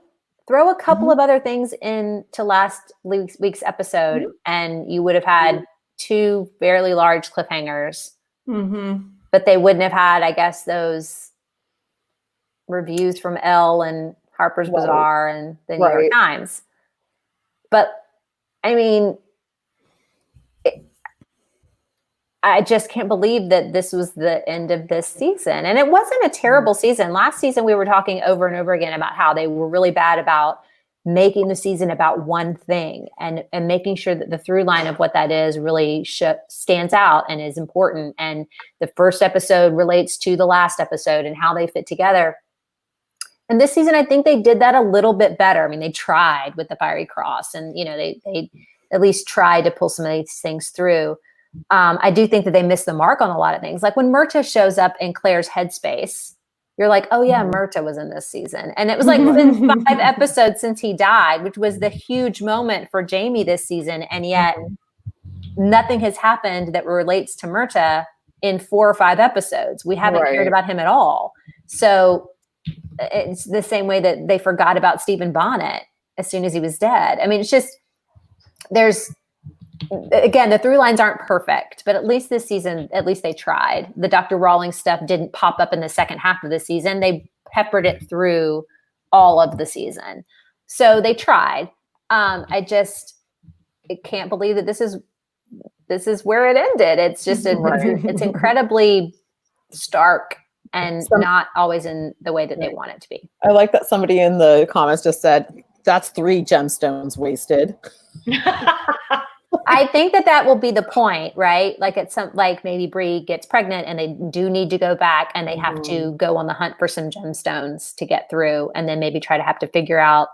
Throw a couple of other things into last week's episode, and you would have had 2 fairly large cliffhangers. But they wouldn't have had, I guess, those reviews from Elle and Harper's Bazaar and the New York Times. But I mean, I just can't believe that this was the end of this season. And it wasn't a terrible season. Last season, we were talking over and over again about how they were really bad about making the season about one thing and making sure that the through line of what that is really stands out and is important. And the first episode relates to the last episode and how they fit together. And this season, I think they did that a little bit better. I mean, they tried with the Fiery Cross and, you know, they at least tried to pull some of these things through. I do think that they missed the mark on a lot of things. Like when Myrta shows up in Claire's headspace, you're like, oh yeah, Myrta was in this season. And it was like been 5 episodes since he died, which was the huge moment for Jamie this season. And yet nothing has happened that relates to Myrta in 4 or 5 episodes. We haven't cared about him at all. So it's the same way that they forgot about Stephen Bonnet as soon as he was dead. I mean, it's just, again, the through lines aren't perfect, but at least this season, at least they tried. The Dr. Rawlings stuff didn't pop up in the second half of the season. They peppered it through all of the season. So they tried. I can't believe that this is where it ended. It's just, it's incredibly stark and not always in the way that they want it to be. I like that somebody in the comments just said, that's 3 gemstones wasted. I think that will be the point, right? Like like maybe Bree gets pregnant and they do need to go back and they have to go on the hunt for some gemstones to get through, and then maybe try to have to figure out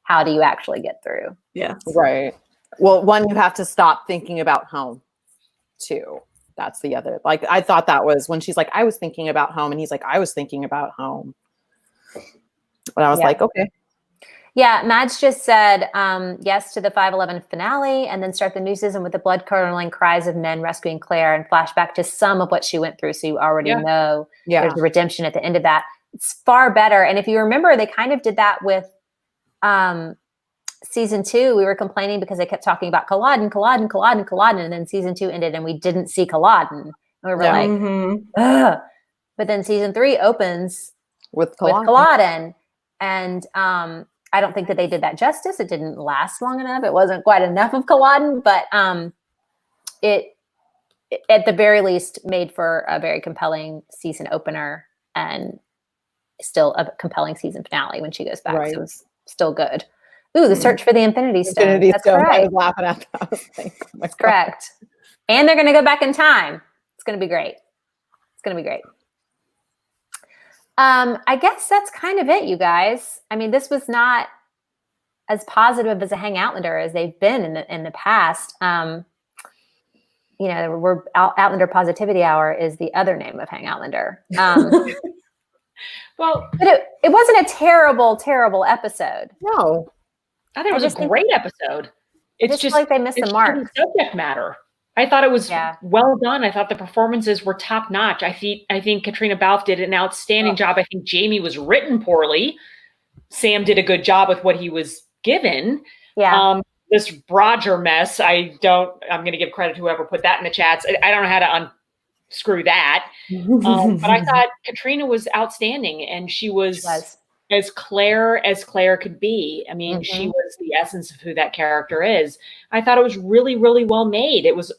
how do you actually get through. Yeah. Right. Well, one, you have to stop thinking about home. 2, that's the other. Like I thought that was when she's like, I was thinking about home, and he's like, I was thinking about home. And I was like, okay. Yeah, Mads just said yes to the 5/11 finale, and then start the new season with the blood-curdling cries of men rescuing Claire and flashback to some of what she went through. So you already know there's a redemption at the end of that. It's far better. And if you remember, they kind of did that with season 2. We were complaining because they kept talking about Culloden. And then season 2 ended and we didn't see Culloden. And we were like, ugh. But then season 3 opens with with Culloden. Culloden. And I don't think that they did that justice. It didn't last long enough. It wasn't quite enough of Culloden, but it at the very least made for a very compelling season opener and still a compelling season finale when she goes back. Right. So it was still good. Ooh, the search for the Infinity Stone. Infinity That's Stone. I correct. was laughing at that. I was like, oh my That's correct. And they're going to go back in time. It's going to be great. It's going to be great. I guess that's kind of it, you guys. I mean, this was not as positive as a Hangoutlander as they've been in the past. You know, we're Outlander Positivity Hour is the other name of Hangoutlander. Well, but it wasn't a terrible, terrible episode. No. I think it was a great episode. It's just like they missed the mark. The subject matter. I thought it was well done. I thought the performances were top notch. I think Katrina Balfe did an outstanding job. I think Jamie was written poorly. Sam did a good job with what he was given. Yeah. This Roger mess, I'm going to give credit to whoever put that in the chats. I don't know how to unscrew that. But I thought Katrina was outstanding, and she was as Clare could be. I mean, she was the essence of who that character is. I thought it was really, really well made. It was,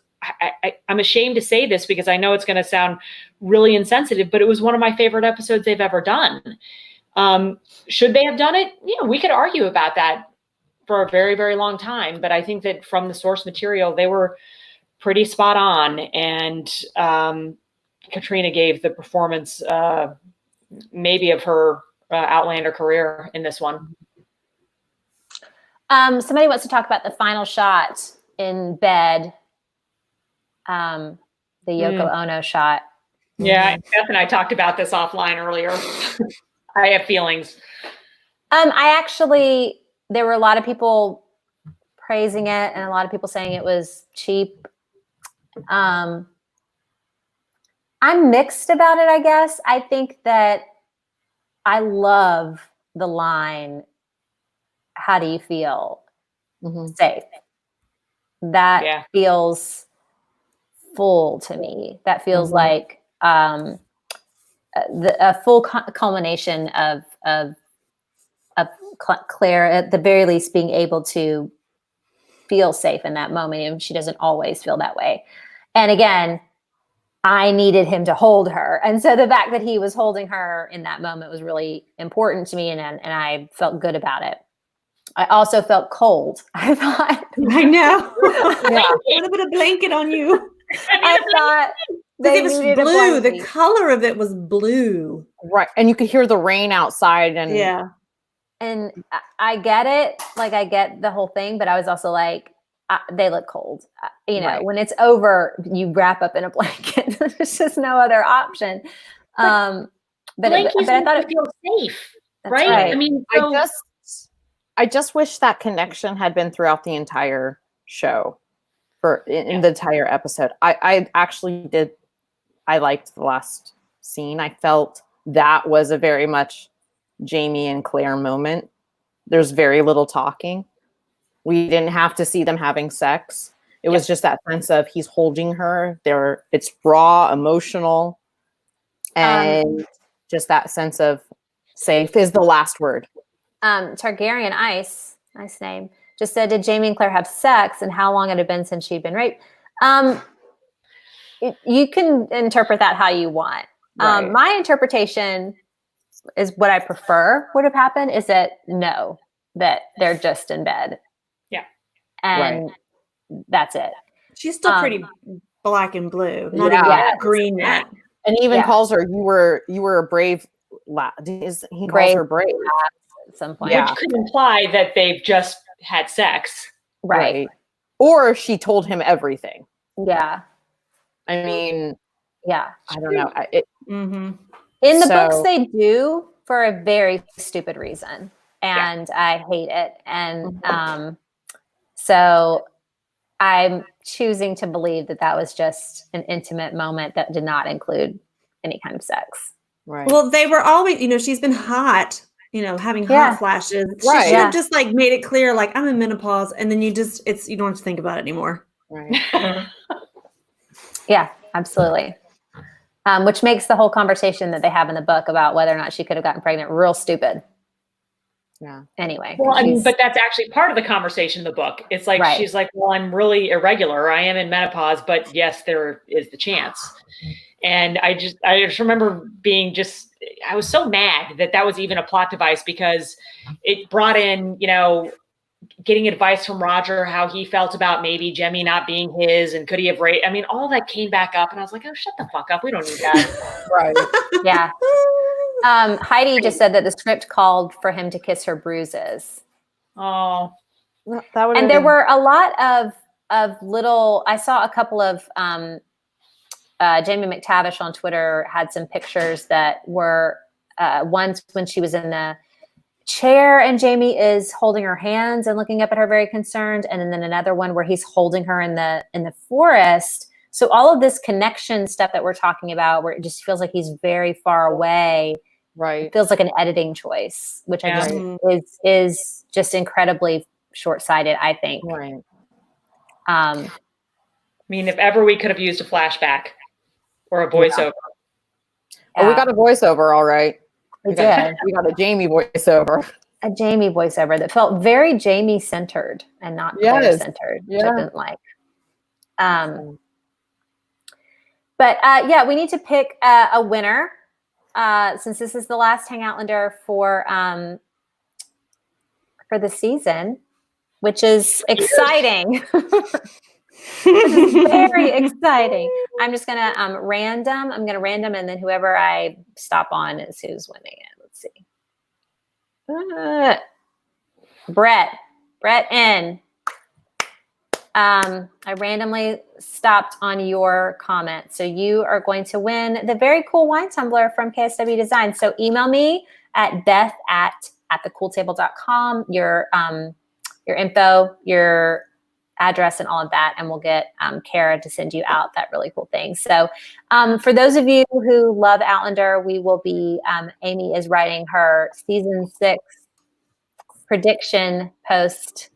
I'm ashamed to say this because I know it's going to sound really insensitive, but it was one of my favorite episodes they've ever done. Should they have done it? Yeah, we could argue about that for a very, very long time. But I think that from the source material, they were pretty spot on. And Katrina gave the performance maybe of her Outlander career in this one. Somebody wants to talk about the final shot in bed. The Yoko Ono shot. Yeah, Beth and I talked about this offline earlier. I have feelings. There were a lot of people praising it and a lot of people saying it was cheap. I'm mixed about it, I guess. I think that I love the line, how do you feel? Safe. That feels full to me. That feels like a full culmination of Clare, at the very least, being able to feel safe in that moment. And she doesn't always feel that way. And again, I needed him to hold her. And so the fact that he was holding her in that moment was really important to me. And I felt good about it. I also felt cold. I thought. I know. A little bit of blanket on you. I thought it was blue. The color of it was blue. Right. And you could hear the rain outside. And And I get it. Like, I get the whole thing. But I was also like, they look cold. When it's over, you wrap up in a blanket. There's just no other option. But I thought it feels safe, right? I mean, I just wish that connection had been throughout the entire show, in the entire episode. I actually did. I liked the last scene. I felt that was a very much Jamie and Clare moment. There's very little talking. We didn't have to see them having sex. It was just that sense of he's holding her. It's raw, emotional, and just that sense of safe is the last word. Targaryen Ice, nice name, just said, did Jamie and Clare have sex, and how long had it been since she'd been raped? You can interpret that how you want. Right. My interpretation is what I prefer would have happened is that that they're just in bed. Yeah. And that's it. She's still pretty black and blue, not even green yet. And he even calls her, you were a brave lad. He calls her brave at some point. Which could imply that they've just had sex. Right. Or she told him everything. Yeah. I mean, I don't know. In the books, they do for a very stupid reason. And I hate it. And so I'm choosing to believe that was just an intimate moment that did not include any kind of sex. Right. Well, they were always, she's been hot, having hot flashes. She should have just made it clear, I'm in menopause. And then you don't have to think about it anymore. Right. Yeah, absolutely. which makes the whole conversation that they have in the book about whether or not she could have gotten pregnant real stupid. Yeah. Anyway. Well, but that's actually part of the conversation in the book. It's like, Right. she's like, well, I'm really irregular. I am in menopause, but yes, there is the chance. And I just remember being I was so mad that was even a plot device, because it brought in, getting advice from Roger, how he felt about maybe Jemmy not being his, and could he have raped? I mean, all that came back up, and I was like, oh, shut the fuck up. We don't need that. Right. Yeah. Heidi just said that the script called for him to kiss her bruises. Oh, That would. And there were a lot of little, I saw a couple of, Jamie McTavish on Twitter had some pictures that were ones when she was in the chair and Jamie is holding her hands and looking up at her very concerned. And then another one where he's holding her in the forest. So all of this connection stuff that we're talking about, where it just feels like he's very far away. Right. It feels like an editing choice, which I just is just incredibly short-sighted, I think. Right. I mean, if ever we could have used a flashback or a voiceover. Oh, we got a voiceover, all right. We did. We got a Jamie voiceover. A Jamie voiceover that felt very Jamie-centered and not Claire-centered, which I didn't like. But yeah, we need to pick a winner. Since this is the last Hangoutlander for the season, which is exciting. Very exciting. I'm just gonna random. I'm gonna random, and then whoever I stop on is who's winning it. Let's see. Brett N. I randomly stopped on your comment. So you are going to win the very cool wine tumbler from KSW Design. So email me at beth@thecooltable.com, your info, your address and all of that. And we'll get Kara to send you out that really cool thing. So for those of you who love Outlander, we will be, Amy is writing her season 6 prediction post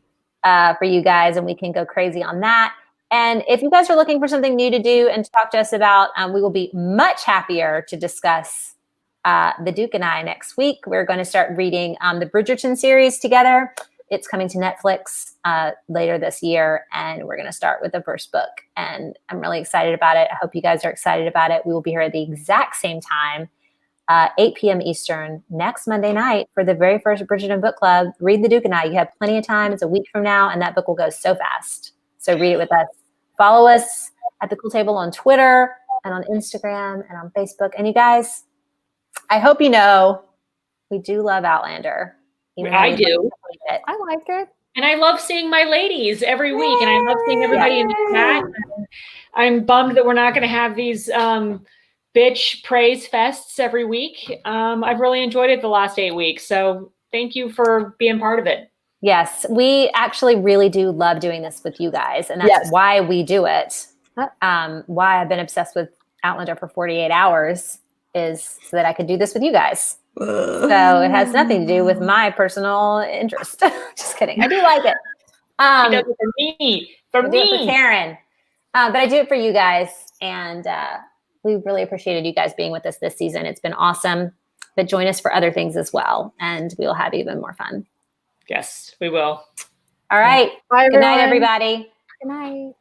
for you guys, and we can go crazy on that. And if you guys are looking for something new to do and to talk to us about, we will be much happier to discuss the Duke and I next week. We're going to start reading the Bridgerton series together. It's coming to Netflix later this year, and we're going to start with the first book. And I'm really excited about it. I hope you guys are excited about it. We will be here at the exact same time, 8 p.m. Eastern, next Monday night for the very first Bridgerton book club. Read The Duke and I. You have plenty of time. It's a week from now, and that book will go so fast. So read it with us. Follow us at The Cool Table on Twitter and on Instagram and on Facebook. And you guys, I hope you know we do love Outlander. I do. I like it. And I love seeing my ladies every week, and I love seeing everybody in the chat. I'm bummed that we're not going to have these bitch praise fests every week. I've really enjoyed it the last 8 weeks. So thank you for being part of it. Yes, we actually really do love doing this with you guys. And that's why we do it. Why I've been obsessed with Outlander for 48 hours is so that I could do this with you guys. So it has nothing to do with my personal interest. Just kidding. I do like it. She does it for me. I do it for Karen. But I do it for you guys. And we really appreciated you guys being with us this season. It's been awesome. But join us for other things as well. And we will have even more fun. Yes, we will. All right. Bye, Good night, everyone. everybody. Good night.